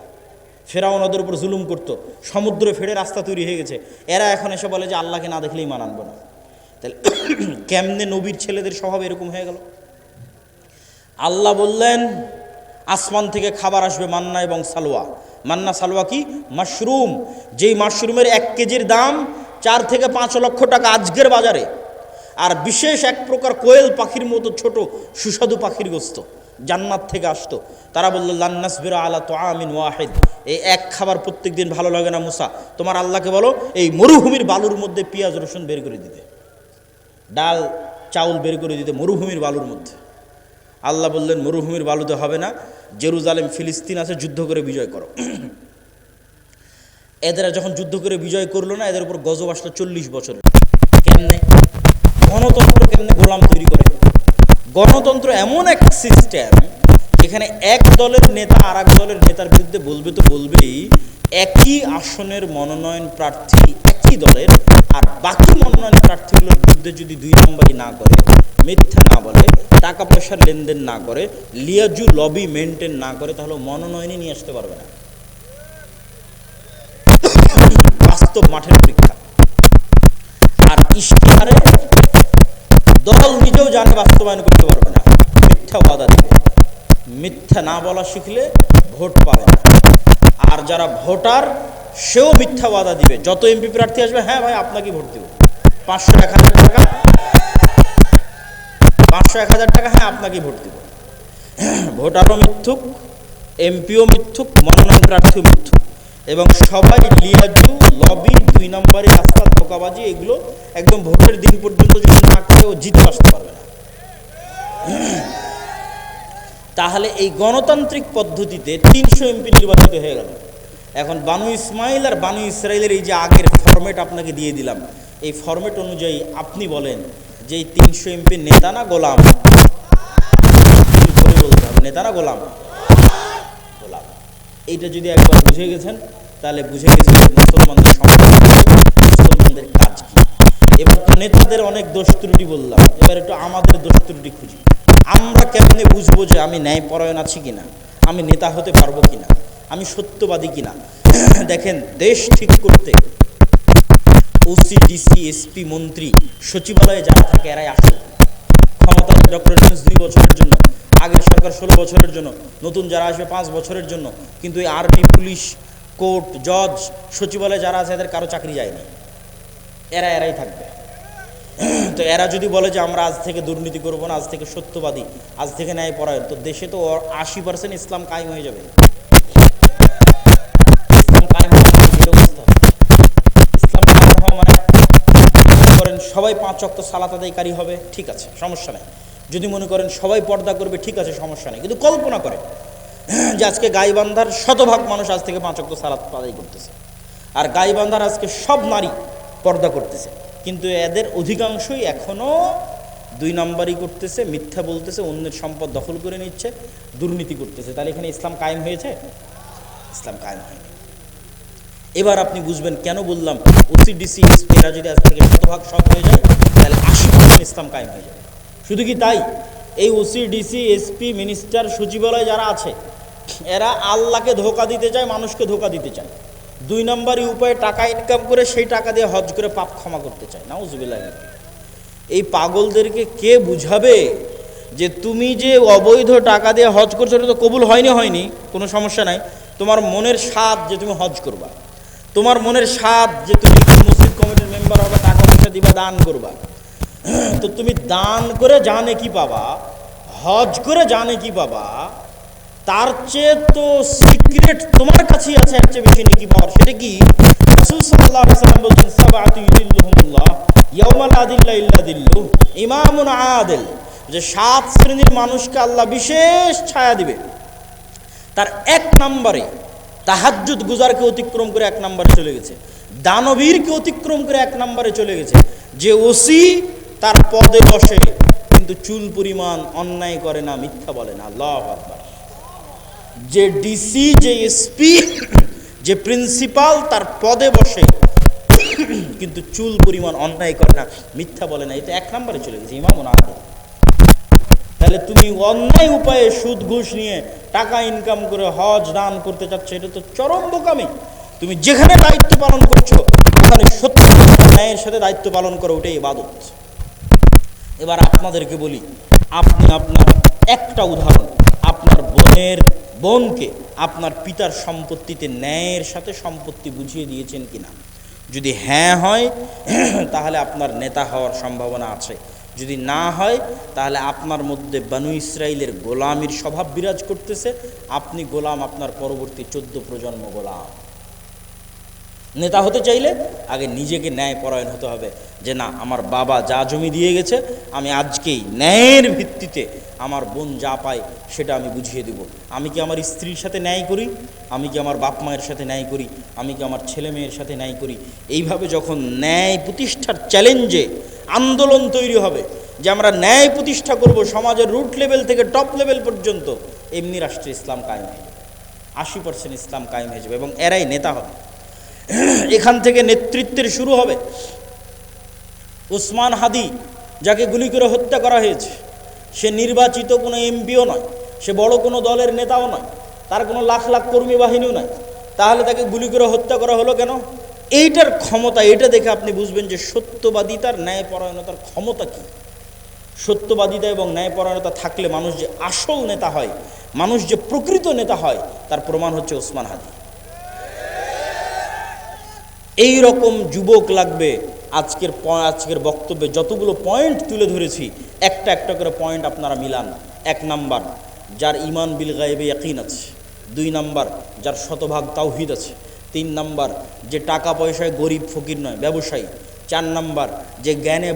ফেরাউন ওদের উপর জুলুম করতো, সমুদ্রে ফেড়ে রাস্তা তৈরি হয়ে গেছে। এরা এখন এসে বলে যে আল্লাহকে না দেখলে ঈমান আনবো না। তাহলে কেমনে নবীর ছেলেদের স্বভাব এরকম হয়ে গেল? আল্লাহ বললেন আসমান থেকে খাবার আসবে, মান্না এবং সালোয়া। মান্না সালোয়া কি? মাশরুম। যেই মাশরুমের 1 কেজির দাম 4 থেকে 5 লক্ষ টাকা আজকের বাজারে। আর বিশেষ এক প্রকার কোয়েল পাখির মতো ছোট সুস্বাদু পাখির গোস্ত জান্নাত থেকে আসতো। তারা বলল লান নাসবিরা আলা তুআমিন ওয়াহিদ, এই এক খাবার প্রত্যেক দিন ভালো লাগে না মুসা, তোমার আল্লাহকে বলো এই মরুভূমির বালুর মধ্যে পেঁয়াজ রসুন বের করে দিতে, ডাল চাউল বের করে দিতে মরুভূমির বালুর মধ্যে। আল্লাহ বললেন মরুভূমির বালুতে হবে না, জেরুজালেম ফিলিস্তিন আছে, যুদ্ধ করে বিজয় করো। এদের যখন যুদ্ধ করে বিজয় করলো না, এদের উপর গজব আসলো 40 বছর। কেমনে গণতন্ত্র, কেমনে গোলাম তৈরি করে? গণতন্ত্র এমন এক সিস্টেম, এখানে এক দলের নেতা আর এক দলের নেতার বিরুদ্ধে বলবে তো বলবেই, একই আসনের মনোনয়ন প্রার্থী একই দলের, আর বাকি মনোনয়ন প্রার্থীগুলোর বিরুদ্ধে যদি 2 নম্বরই না করে, মিথ্যা না বলে, টাকা পয়সার লেনদেন না করে, লিয়াজু লবি মেনটেন না করে, তাহলে মনোনয়নই নিয়ে আসতে পারবে না। বাস্তব মাঠের পরীক্ষা। আর ইশতেহারে দল নিজেও জানে বাস্তবায়ন করতে পারবে না, মিথ্যা ওয়াদা দেবে। মিথ্যা না বলা শিখলে ভোট পাবে না। আর যারা ভোটার সেও মিথ্যা ওয়াদা দিবে। যত এমপি প্রার্থী আসবে, হ্যাঁ ভাই আপনাকে ভোট দিব, 500-1000 টাকা, 500-1000 টাকা, হ্যাঁ আপনাকে ভোট দিব। ভোটারও মিথ্যুক, এমপিও মিথ্যুক, মনোনয়ন প্রার্থীও মিথ্যুক, এবং সবাই লিয়াজু লবি 2 নম্বরে রাস্তা ধোকাবাজি, এগুলো একদম ভোটের দিন পর্যন্ত যদি না করে ও জিতে আসতে পারবে না। তাহলে এই গণতান্ত্রিক পদ্ধতিতে 300 এমপি নির্বাচিত হয়ে গেল। এখন বানু ইসমাইল আর বানু ইসরায়েলের এই যে আগের ফরম্যাট আপনাকে দিয়ে দিলাম, এই ফরম্যাট অনুযায়ী আপনি বলেন যে এই 300 এমপি নেতা না গোলাম? বলতে হবে নেতা না গোলাম? গোলাম। এইটা যদি একবার বুঝে গেছেন, তাহলে বুঝে গেছেন মুসলমানদের সম্পর্ক, মুসলমানদের কাজ কি। এবার তো নেতাদের অনেক দোষ ত্রুটি বললাম, এবার একটু আমাদের দোষ ত্রুটি খুঁজি। আমরা কেমনে বুঝবো যে আমি ন্যায়পরায়ণ আছি কিনা, আমি নেতা হতে পারবো কিনা, আমি সত্যবাদী কিনা? দেখেন, দেশ ঠিক করতে ওসি, ডিসি, এসপি, মন্ত্রী, সচিবালয়ে যারা থাকে এরাই আসে। ক্ষমতা ডক্টর ইউনূস 2 বছরের জন্য, আগের সরকার 16 বছরের জন্য, নতুন যারা আসবে 5 বছরের জন্য। কিন্তু এই আর্মি, পুলিশ, কোর্ট, জজ, সচিবালয়ে যারা আছে এদের কারো চাকরি যায়নি, এরাই থাকবে। তো এরা যদি বলে যে আমরা আজ থেকে দুর্নীতি করবো না, আজ থেকে সত্যবাদী, আজ থেকে ন্যায়পরায়ণ, তো দেশে তো 80% ইসলাম কায়েম হয়ে যাবে। ইসলাম কায়েম হওয়া ইসলাম কায়েম হওয়া মানে করেন সবাই 5 ওয়াক্ত সালাত আদায়কারী হবে, ঠিক আছে, সমস্যা নেই। যদি মনে করেন সবাই পর্দা করবে, ঠিক আছে, সমস্যা নেই। কিন্তু কল্পনা করেন যে আজকে গাইবান্ধার শতভাগ মানুষ আজ থেকে 5 ওয়াক্ত সালাত আদায় করতেছে, আর গাইবান্ধার আজকে সব নারী পর্দা করতেছে, কিন্তু এদের অধিকাংশই এখনো 2 নম্বরই করতেছে, মিথ্যা বলতেছে, অন্যের সম্পদ দখল করে নিচ্ছে, দুর্নীতি করতেছে। তাহলে এখানে ইসলাম কায়েম হয়েছে? ইসলাম কায়েম হয়নি। এবার আপনি বুঝবেন কেন বললাম ওসিডিসি, এসপি এরা যদি আজ থেকে শতভাগ সৎ হয়ে যায়, তাহলে 80% ইসলাম কায়েম হয়ে যাবে। শুধু কি তাই, এই ওসিডিসি, এসপি, মিনিস্টার, সচিবালয় যারা আছে, এরা আল্লাহকে ধোঁকা দিতে চায়, মানুষকে ধোঁকা দিতে চায়। 2 নম্বরই উপায়ে টাকা ইনকাম করে সেই টাকা দিয়ে হজ করে পাপ ক্ষমা করতে চায়। নাউজুবিল্লাহ। এই পাগলদেরকে কে বুঝাবে যে তুমি যে অবৈধ টাকা দিয়ে হজ করছো এটা তো কবুল হয়নি, কোনো সমস্যা নাই। তোমার মনের স্বাদ যে তুমি হজ করবা, তোমার মনের স্বাদ যে তুমি মসজিদ কমিটির মেম্বার হবে, টাকা পয়সা দিবা, দান করবা। তো তুমি দান করে জানে কি পাবা, হজ করে জানে কি পাবা, তার চেয়ে তো সিক্রেট তোমার কাছেই আছে, এর চেয়ে বেশি নেকি পাওয়ার। সেটা কি? রাসূল সাল্লাল্লাহু আলাইহি ওয়াসাল্লাম বলেছেন, সাবআতু ইউযিল্লুহুমুল্লাহ ইয়াওমা লা যিল্লা ইল্লা যিল্লুহু, ইমামুন আদিল, যে 7 শ্রেণীর মানুষকে আল্লাহ বিশেষ ছায়া দিবে। তার 1 নম্বরে তাহাজ্জুদ গুজারকে অতিক্রম করে 1 নম্বরে চলে গেছে, দানবীরকে অতিক্রম করে 1 নম্বরে চলে গেছে, যে ওসি তার পদে বসে কিন্তু চুল পরিমাণ অন্যায় করে না, মিথ্যা বলে না। আল্লাহু আকবার। যে ডিসি, যে এসপি, যে প্রিন্সিপাল তার পদে বসে কিন্তু চুল পরিমাণ অন্যায় করে না, মিথ্যা বলে না, এটা 1 নম্বরে চলে গেছে, ইমামুন আদিল। তাহলে তুমি অন্যায় উপায়ে সুদ ঘুষ নিয়ে টাকা ইনকাম করে হজ দান করতে চাচ্ছ, এটা তো চরম বোকামি। তুমি যেখানে দায়িত্ব পালন করছো ওখানে সত্য ন্যায়ের সাথে দায়িত্ব পালন করো, ওটাই ইবাদত। এবার আপনাদেরকে বলি, আপনি আপনার একটা উদাহরণ, আপনার বোনকে আপনার পিতার সম্পত্তিতে ন্যায়ের সাথে সম্পত্তি বুঝিয়ে দিয়েছেন কিনা? যদি হ্যাঁ হয় তাহলে আপনার নেতা হওয়ার সম্ভাবনা আছে, যদি না হয় তাহলে আপনার মধ্যে বানু ইসরাইলের গোলামির স্বভাব বিরাজ করতেছে, আপনি গোলাম, আপনার পরবর্তী 14 প্রজন্ম গোলাম। নেতা হতে চাইলে আগে নিজেকে ন্যায় পরায়ণ হতে হবে, যে না, আমার বাবা যা জমি দিয়ে গেছে আমি আজকেই ন্যায়ের ভিত্তিতে আমার বোন যা পায় সেটা আমি বুঝিয়ে দেব। আমি কি আমার স্ত্রীর সাথে ন্যায় করি, আমি কি আমার বাপ মায়ের সাথে ন্যায় করি, আমি কি আমার ছেলে মেয়ের সাথে ন্যায় করি। এইভাবে যখন ন্যায় প্রতিষ্ঠার চ্যালেঞ্জে আন্দোলন তৈরি হবে যে আমরা ন্যায় প্রতিষ্ঠা করব সমাজের রুট লেভেল থেকে টপ লেভেল পর্যন্ত, এমনি রাষ্ট্রে ইসলাম কায়েম হয়ে যাবে, 80% ইসলাম কায়েম হয়ে যাবে এবং এরাই নেতা হবে। এখান থেকে নেতৃত্বের শুরু হবে। ওসমান হাদি, যাকে গুলি করে হত্যা করা হয়েছে, সে নির্বাচিত কোনো এমপিও নয়, সে বড় কোনো দলের নেতাও নয়, তার কোনো লাখ লাখ কর্মী বাহিনীও নয়, তাহলে তাকে গুলি করে হত্যা করা হলো কেন? এইটার ক্ষমতা, এটা দেখে আপনি বুঝবেন যে সত্যবাদিতার ন্যায়পরায়ণতার ক্ষমতা কি। সত্যবাদিতা এবং ন্যায়পরায়ণতা থাকলে মানুষ যে আসল নেতা হয়, মানুষ যে প্রকৃত নেতা হয়, তার প্রমাণ হচ্ছে ওসমান হাদি। এই রকম যুবক লাগবে। আজকের বক্তব্যে যতগুলো পয়েন্ট তুলে ধরেছি, একটা একটা করে পয়েন্ট আপনারা মিলান। 1 নাম্বার, যার ঈমান বিল গায়বে ইয়াকিন আছে। 2 নাম্বার, যার শতভাগ তাওহীদ আছে। 3 নাম্বার, যে টাকা পয়সায় গরিব ফকির নয়, ব্যবসায়ী। 4 নাম্বার, যে জ্ঞানে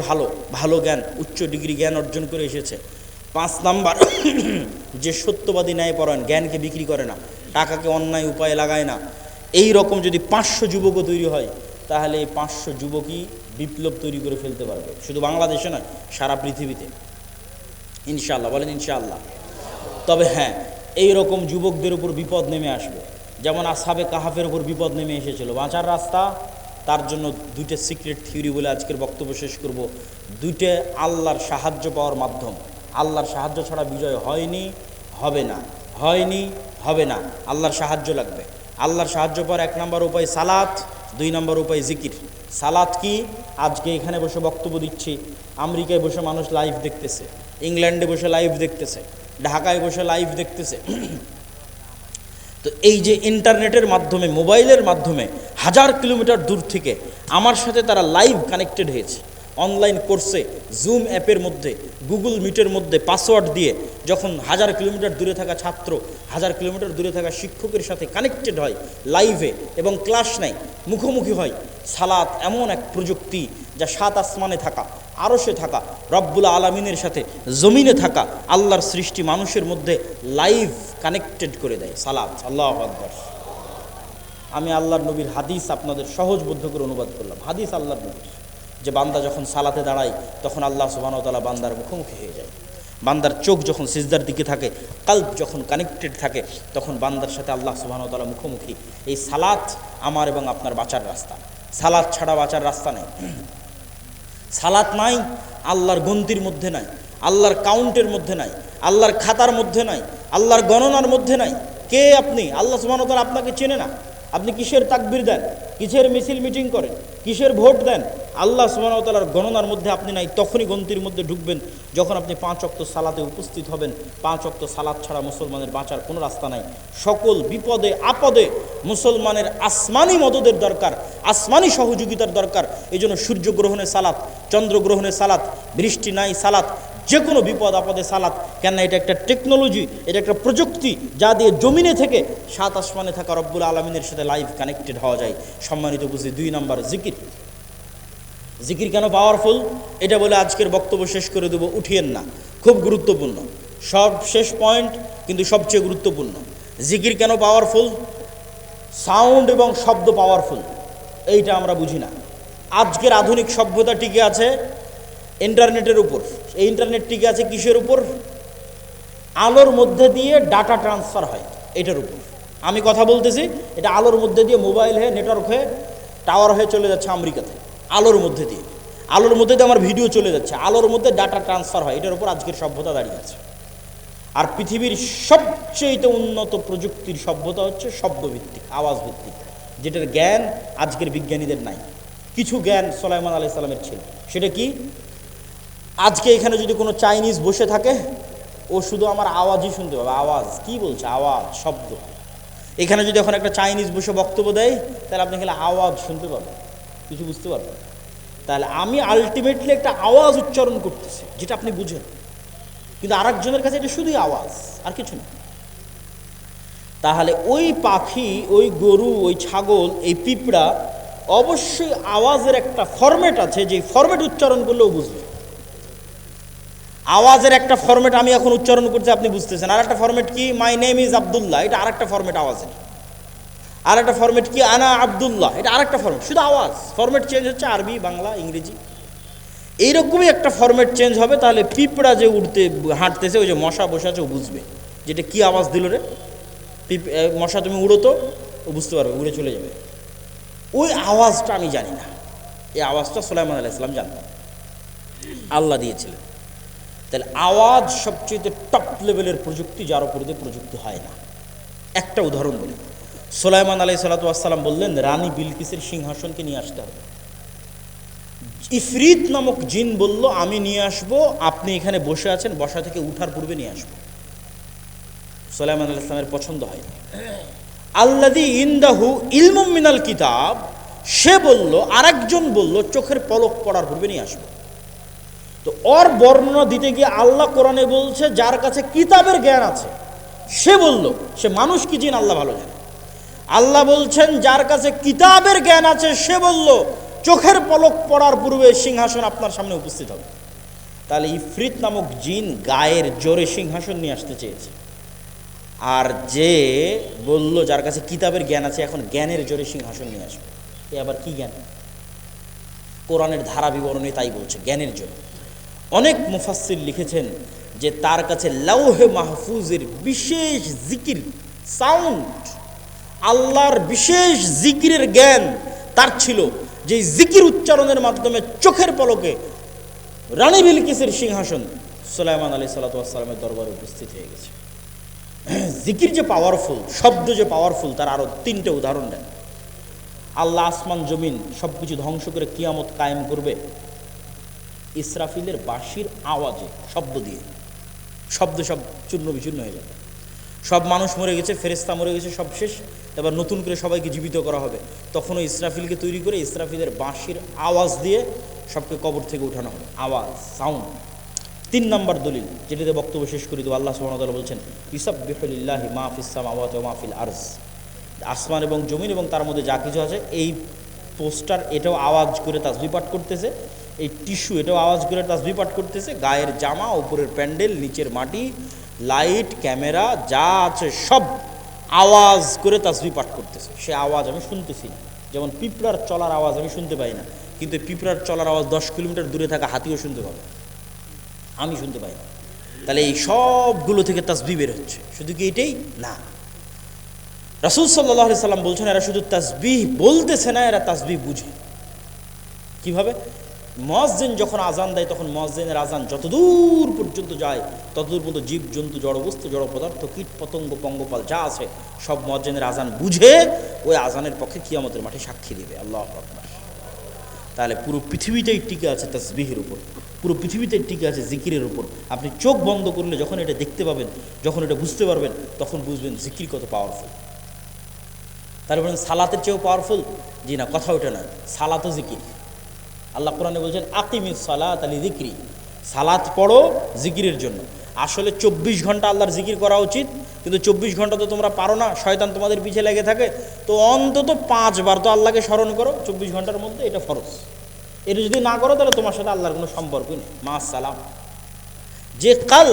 ভালো জ্ঞান, উচ্চ ডিগ্রি জ্ঞান অর্জন করে এসেছে। 5 নাম্বার, যে সত্যবাদী ন্যায়পরায়ণ, জ্ঞানকে বিক্রি করে না, টাকাকে অন্যায় উপায়ে লাগায় না। এই রকম যদি 500 যুবকও তৈরি হয়, তাহলে এই 500 যুবকই বিপ্লব তৈরি করে ফেলতে পারবে, শুধু বাংলাদেশে নয়, সারা পৃথিবীতে, ইনশাআল্লাহ। বলেন ইনশাআল্লাহ। তবে হ্যাঁ, এই রকম যুবকদের উপর বিপদ নেমে আসবে, যেমন আসহাবে কাহাফের উপর বিপদ নেমে এসেছিল। বাঁচার রাস্তা, তার জন্য 2টা সিক্রেট থিওরি বলে আজকের বক্তব্য শেষ করব। 2টে আল্লাহর সাহায্য পাওয়ার মাধ্যম। আল্লাহর সাহায্য ছাড়া বিজয় হয়নি, হবে না, হয়নি, হবে না। আল্লাহর সাহায্য লাগবে। আল্লাহর সাহায্য পাওয়ার 1 নম্বর উপায় সালাত, 2 নম্বর উপায় জিকির। সালাত কি? আজকে এখানে বসে বক্তব্য দিচ্ছি, আমেরিকায় বসে মানুষ লাইভ দেখতেছে, ইংল্যান্ডে বসে লাইভ দেখতেছে, ঢাকায় বসে লাইভ দেখতেছে। তো এই যে ইন্টারনেটের মাধ্যমে, মোবাইলের মাধ্যমে 1000 কিলোমিটার দূর থেকে আমার সাথে তারা লাইভ কানেক্টেড হয়েছে। অনলাইন কোর্সে জুম অ্যাপের মধ্যে, গুগল মিটের মধ্যে পাসওয়ার্ড দিয়ে যখন 1000 কিলোমিটার দূরে থাকা ছাত্র 1000 কিলোমিটার দূরে থাকা শিক্ষকের সাথে কানেক্টেড হয় লাইভে এবং ক্লাস নেয়, মুখোমুখি হয়। সালাত এমন এক প্রযুক্তি যা 7 আসমানে থাকা, আরশে থাকা, রব্বুল আলামিনের সাথে জমিনে থাকা আল্লাহর সৃষ্টি মানুষের মধ্যে লাইভ কানেক্টেড করে দেয়। সালাত, আল্লাহু আকবার। আমি আল্লাহর নবীর হাদিস আপনাদের সহজবোধ্য করে অনুবাদ করলাম। হাদিস আল্লাহর নবীর, যে বান্দা যখন সালাতে দাঁড়ায় তখন আল্লাহ সুবহানাহু ওয়া তাআলা বান্দার মুখোমুখি হয়ে যায়। বান্দার চোখ যখন সিজদার দিকে থাকে, কলব যখন কানেক্টেড থাকে, তখন বান্দার সাথে আল্লাহ সুবহানাহু ওয়া তাআলা মুখোমুখি। এই সালাত আমার এবং আপনার বাঁচার রাস্তা। সালাত ছাড়া বাঁচার রাস্তা নেই। সালাত নাই, আল্লাহর গন্তির মধ্যে নাই, আল্লাহর কাউন্টের মধ্যে নাই, আল্লাহর খাতার মধ্যে নাই, আল্লাহর গণনার মধ্যে নাই। কে আপনি? আল্লাহ সুবহানাহু ওয়া তাআলা আপনাকে চেনে না। আপনি কিসের তাকবীর দেন, কিসের মিছিল মিটিং করেন, কিসের ভোট দেন, আল্লাহ সুবহানাহু ওয়া তাআলার গণনার মধ্যে আপনি নাই, তখনই গন্তির মধ্যে ঢুকবেন যখন আপনি 5 ওয়াক্ত সালাতে উপস্থিত হবেন। 5 ওয়াক্ত সালাত ছাড়া মুসলমানের বাঁচার কোনো রাস্তা নাই। সকল বিপদে আপদে মুসলমানের আসমানি মদদের দরকার, আসমানি সহযোগিতার দরকার। এই জন্য সূর্যগ্রহণের সালাত, চন্দ্রগ্রহণের সালাত, বৃষ্টি নাই সালাত, যে কোনো বিপদ আপদে সালাত। কেন? এটা একটা টেকনোলজি, এটা একটা প্রযুক্তি, যা দিয়ে জমিনে থেকে 7 আসমানে থাকা রব্বুল আলমিনের সাথে লাইভ কানেক্টেড হওয়া যায়। সম্মানিত বুঝি, 2 নাম্বার জিকির। জিকির কেন পাওয়ারফুল এটা বলে আজকের বক্তব্য শেষ করে দেবো, উঠিয়েন না, খুব গুরুত্বপূর্ণ। সব শেষ পয়েন্ট কিন্তু সবচেয়ে গুরুত্বপূর্ণ। জিকির কেন পাওয়ারফুল? সাউন্ড এবং শব্দ পাওয়ারফুল, এইটা আমরা বুঝি না। আজকের আধুনিক সভ্যতা টিকে আছে ইন্টারনেটের উপর। এই ইন্টারনেট টিকে আছে কিসের উপর? আলোর মধ্যে দিয়ে ডাটা ট্রান্সফার হয়, এটার উপর আমি কথা বলতেছি। এটা আলোর মধ্যে দিয়ে মোবাইল হয়ে, নেটওয়ার্ক হয়ে, টাওয়ার হয়ে চলে যাচ্ছে আমেরিকাতে। আলোর মধ্যে দিয়ে আমার ভিডিও চলে যাচ্ছে, আলোর মধ্যে ডাটা ট্রান্সফার হয়। এটার উপর আজকের সভ্যতা দাঁড়িয়ে আছে। আর পৃথিবীর সবচেয়ে উন্নত প্রযুক্তির সভ্যতা হচ্ছে শব্দভিত্তিক, আওয়াজ ভিত্তিক, যেটার জ্ঞান আজকের বিজ্ঞানীদের নাই। কিছু জ্ঞান সুলাইমান আলাইহিস সালামের ছিল। সেটা কি? আজকে এখানে যদি কোনো চাইনিজ বসে থাকে, ও শুধু আমার আওয়াজই শুনতে পাবে। আওয়াজ কি বলছে, আওয়াজ, শব্দ। এখানে যদি এখন একটা চাইনিজ বসে বক্তব্য দেয়, তাহলে আপনি খালি আওয়াজ শুনতে পাবেন, কিছু বুঝতে পারবেন। তাহলে আমি আলটিমেটলি একটা আওয়াজ উচ্চারণ করতেছি, যেটা আপনি বুঝেন, কিন্তু আরেকজনের কাছে এটা শুধুই আওয়াজ, আর কিছু না। তাহলে ওই পাখি, ওই গরু, ওই ছাগল, এই পিঁপড়া অবশ্যই আওয়াজের একটা ফরম্যাট আছে, যে ফরম্যাট উচ্চারণ করলেও বুঝবে। আওয়াজের একটা ফরম্যাট আমি এখন উচ্চারণ করছি, আপনি বুঝতেছেন। আর একটা ফরম্যাট কি? মাই নেম ইজ আব্দুল্লাহ, এটা আরেকটা ফরম্যাট আওয়াজের। আর একটা ফরম্যাট কি? আনা আব্দুল্লাহ, এটা আরেকটা ফরম্যাট, শুধু আওয়াজ। ফরম্যাট চেঞ্জ হচ্ছে, আরবি, বাংলা, ইংরেজি, এইরকমই একটা ফরম্যাট চেঞ্জ হবে। তাহলে পিঁপড়া যে উড়তে হাঁটতেছে, ওই যে মশা বসে আছে, ও বুঝবে যেটা কি আওয়াজ দিল রে, মশা তুমি উড়ো, তো ও বুঝতে পারবে, উড়ে চলে যাবে। ওই আওয়াজটা আমি জানি না, এই আওয়াজটা সুলাইমান আলাইহিস সালাম জানতেন, আল্লাহ দিয়েছিলেন। তাহলে আওয়াজ সবচেয়ে টপ লেভেলের প্রযুক্তি, যার উপর দিয়ে প্রযুক্তি হয় না। একটা উদাহরণ বলি। সুলাইমান আলাইহিস সালাম বললেন, রানী বিলকিসের সিংহাসনকে নিয়ে আসতে হবে। ইফরিত নামক জিন বলল, আমি নিয়ে আসব, আপনি এখানে বসে আছেন, বসা থেকে উঠার পূর্বে নিয়ে আসবো। সুলাইমান আলাইহিস সালামের পছন্দ হয়। আল্লাযী ইনদাহু ইলমুম মিনাল কিতাব, সে বলল, আরেকজন বলল, চোখের পলক পড়ার পূর্বে নিয়ে আসবো। তো ওর বর্ণনা দিতে গিয়ে আল্লাহ কোরআনে বলছে, যার কাছে কিতাবের জ্ঞান আছে সে বলল, সে মানুষ কি জিন আল্লাহ ভালো জানে। আল্লাহ বলছেন, যার কাছে কিতাবের জ্ঞান আছে সে বলল, চোখের পলক পড়ার পূর্বে সিংহাসন আপনার সামনে উপস্থিত হবে। তাহলে ইফরিত নামক জিন গায়ের জোরে সিংহাসন নিয়ে আসতে চেয়েছে। আর যে বলল, যার কাছে কিতাবের জ্ঞান আছে, এখন জ্ঞানের জোরে সিংহাসন নিয়ে আসবে। এ আবার কি জ্ঞান? কোরআনের ধারা বিবরণী তাই বলছে, জ্ঞানের জোরে। অনেক মুফাসসির লিখেছেন যে তার কাছে লাউহে মাহফুজের বিশেষ জিকির, সাউন্ড, আল্লাহর বিশেষ জিকিরের জ্ঞান তার ছিল, যে জিকির উচ্চারণের মাধ্যমে চোখের পলকে রানী বিলকিসের সিংহাসন সুলাইমান আলাইহিস সালামের দরবারে উপস্থিত হয়ে গেছে। জিকির যে পাওয়ারফুল, শব্দ যে পাওয়ারফুল, তার আরো 3টে উদাহরণ দেন। আল্লাহ আসমান জমিন সবকিছু ধ্বংস করে কিয়ামত কায়েম করবে ইসরাফিলের বাঁশির আওয়াজে, শব্দ দিয়ে। শব্দ সব চূর্ণ বিচূর্ণ হয়ে যাবে। সব মানুষ মরে গেছে, ফেরেশতা মরে গেছে, সব শেষ। এবার নতুন করে সবাইকে জীবিত করা হবে। তখনও ইসরাফিলকে তৈরি করে ইসরাফিলের বাঁশির আওয়াজ দিয়ে সবকে কবর থেকে উঠানো হবে। আওয়াজ, সাউন্ড। 3 নম্বর দলিল, যেটাতে বক্তব্য শেষ করে দেব। আল্লাহ সুবহানাহু ওয়া তাআলা বলছেন, ইউসাব্বিহু লিল্লাহি মা ফিস সামাওয়াতি ওয়া মা ফিল আরজ, আসমান এবং জমিন এবং তার মধ্যে যা কিছু আছে। এই পোস্টার এটাও আওয়াজ করে তাসবিহ পাঠ করতেছে, এই টিস্যু এটাও আওয়াজ করে তাসবিহ পাঠ করতেছে, গায়ের জামা, উপরের প্যান্ডেল, নিচের মাটি, লাইট, ক্যামেরা যা আছে সব আওয়াজ করে তাসবিহ পাঠ করতেছে। সে আওয়াজ আমি শুনতেছি না। যেমন পিঁপড়ার চলার আওয়াজ আমি শুনতে পাই না, কিন্তু পিঁপড়ার চলার আওয়াজ 10 কিলোমিটার দূরে থাকা হাতিও শুনতে পাবে, আমি শুনতে পাই না। তাহলে এই সবগুলো থেকে তাসবিহ বের হচ্ছে। শুধু কি এটাই না, রাসূল সাল্লাল্লাহু আলাইহি সাল্লাম বলছেন, এরা শুধু তাসবিহ বলতেছে না, এরা তাসবিহ বুঝে। কিভাবে? মুয়াজ্জিন যখন আজান দেয়, তখন মুয়াজ্জিনের আজান যতদূর পর্যন্ত যায়, ততদূর পর্যন্ত জীব জন্তু, জড়বস্তু, জড় পদার্থ, কীট পতঙ্গ, পঙ্গপাল যা আছে সব মুয়াজ্জিনের আজান বুঝে ওই আজানের পক্ষে কিয়ামতের মাঠে সাক্ষী দিবে। আল্লাহু আকবার। তাহলে পুরো পৃথিবীটাই টিকে আছে তাসবিহের উপর, পুরো পৃথিবীটাই টিকে আছে জিকিরের উপর। আপনি চোখ বন্ধ করলে যখন এটা দেখতে পাবেন, যখন এটা বুঝতে পারবেন, তখন বুঝবেন জিকির কত পাওয়ারফুল। তাহলে বলেন সালাতের চেয়েও পাওয়ারফুল? জি না, কথা ওটা না, সালাতও জিকির। আল্লাহ কোরআনে বলছেন আকিমিস সালাত আলি জিক্রি, সালাত পড়ো জিকিরের জন্য। আসলে 24 ঘন্টা আল্লাহর জিকির করা উচিত, কিন্তু 24 ঘন্টা তো তোমরা পারো না, শয়তান তোমাদের পিছে লেগে থাকে। তো অন্তত 5 বার তো আল্লাহকে স্মরণ করো 24 ঘন্টার মধ্যে, এটা ফরজ। এটা যদি না করো তাহলে তোমার সাথে আল্লাহর কোনো সম্পর্কই নেই, মা সালাম। যে কাল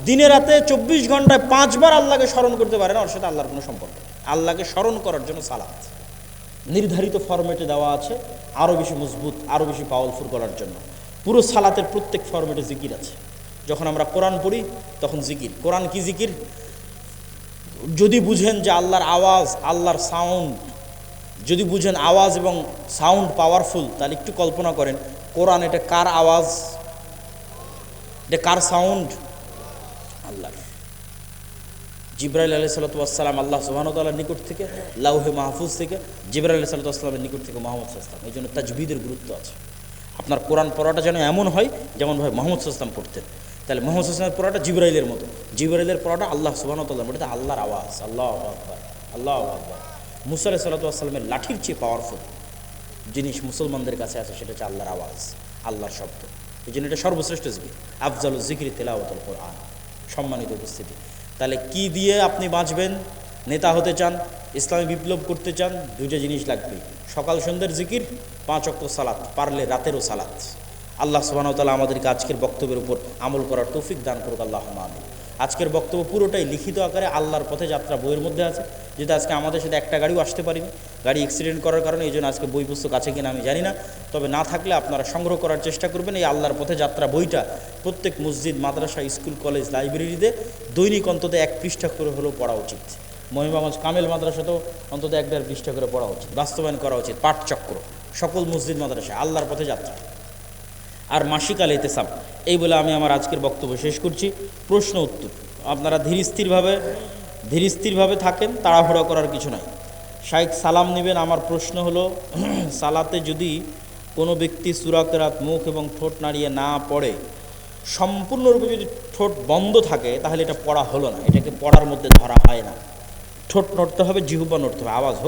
দিনে রাতে 24 ঘন্টায় 5 বার আল্লাহকে স্মরণ করতে পারে না, ওর সাথে আল্লাহর কোনো সম্পর্ক নেই। আল্লাহকে স্মরণ করার জন্য সালাত নির্ধারিত ফরম্যাটে দেওয়া আছে, আরও বেশি মজবুত, আরও বেশি পাওয়ারফুল করার জন্য। পুরো সালাতের প্রত্যেক ফরম্যাটে জিকির আছে। যখন আমরা কোরআন পড়ি তখন জিকির। কোরআন কি জিকির? যদি বুঝেন যে আল্লাহর আওয়াজ, আল্লাহর সাউন্ড, যদি বুঝেন আওয়াজ এবং সাউন্ড পাওয়ারফুল, তাহলে একটু কল্পনা করেন কোরআন এটা কার আওয়াজ, এটা কার সাউন্ড? আল্লাহর। জিবরাইল আলাইহিস সালাতু ওয়াস সালাম আল্লাহ সুবহানাহু ওয়া তাআলার নিকট থেকে, লাউহে মাহফুজ থেকে, জিবরাইল আলাইহিস সালাতু ওয়াস সালামের নিকট থেকে মুহাম্মদ সাল্লাল্লাহু আলাইহি ওয়াসাল্লাম। এই জন্য তাজবিদের গুরুত্ব আছে। আপনার কোরআন পড়াটা যেন এমন হয় যেমন ভাই মুহাম্মদ সাল্লাল্লাহু আলাইহি ওয়াসাল্লাম পড়তেন। তাহলে মুহাম্মদ সাল্লাল্লাহু আলাইহি ওয়াসাল্লামের পড়াটা জিবরাইলের মতো, জিবরাইলের পড়াটা আল্লাহ সুবহানাহু ওয়া তাআলার মতো, এটা আল্লাহর আওয়াজ। আল্লাহু আকবার, আল্লাহু আকবার। মুসা আলাইহিস সালাতু ওয়াস সালামের লাঠির চেয়ে পাওয়ারফুল জিনিস মুসলমানদের কাছে আছে, সেটা হচ্ছে আল্লাহর আওয়াজ, আল্লাহর শব্দ। এই জন্য এটা সর্বশ্রেষ্ঠ জিকির। আফজালুজ জিকরি তিলাওয়াতুল কোরআন। সম্মানিত উপস্থিতি, তাহলে কি দিয়ে আপনি বাঁচবেন? নেতা হতে চান, ইসলামী বিপ্লব করতে চান, দুইটা জিনিস লাগবে, সকাল সন্ধ্যার জিকির, 5 ওয়াক্ত সালাত, পারলে রাতেরও সালাত। আল্লাহ সুবহানাহু ওয়া তাআলা আমাদেরকে আজকের বক্তব্যের উপর আমল করার তৌফিক দান করুক, আল্লাহুম্মা আমিন। আজকের বক্তব্য পুরোটাই লিখিত আকারে আল্লাহর পথে যাত্রা বইয়ের মধ্যে আছে, যেটা আজকে আমাদের সাথে একটা গাড়িও আসতে পারিনি, গাড়ি অ্যাক্সিডেন্ট করার কারণে। এই জন্য আজকে বই পুস্তক আছে কিনা আমি জানি না, তবে না থাকলে আপনারা সংগ্রহ করার চেষ্টা করবেন। এই আল্লাহর পথে যাত্রা বইটা প্রত্যেক মসজিদ, মাদ্রাসা, স্কুল, কলেজ, লাইব্রেরিতে দৈনিক অন্তত 1 পৃষ্ঠা করে হলেও পড়া উচিত। মহিমাগঞ্জ কামেল মাদ্রাসাতেও অন্তত 1-1.5 পৃষ্ঠা করে পড়া উচিত, বাস্তবায়ন করা উচিত। পাঠচক্র সকল মসজিদ মাদ্রাসা, আল্লাহর পথে যাত্রা। আর মাসিক আল ইতিসাম। এই বলে আমি আমার আজকের বক্তব্য শেষ করছি। প্রশ্ন উত্তর, আপনারা ধীর স্থিরভাবে থাকেন, তাড়াহুড়া করার কিছু নাই। শাইখ সালাম নেবেন। আমার প্রশ্ন হলো, সালাতে যদি কোনো ব্যক্তি সূরা কিরাত মুখ এবং ঠোঁট নাড়িয়ে না পড়ে, সম্পূর্ণরূপে যদি ঠোঁট বন্ধ থাকে, তাহলে এটা পড়া হলো না, এটাকে পড়ার মধ্যে ধরা হয় না। ঠোঁট নড়তে হবে, জিহ্বা নড়তে হবে, আওয়াজ হোক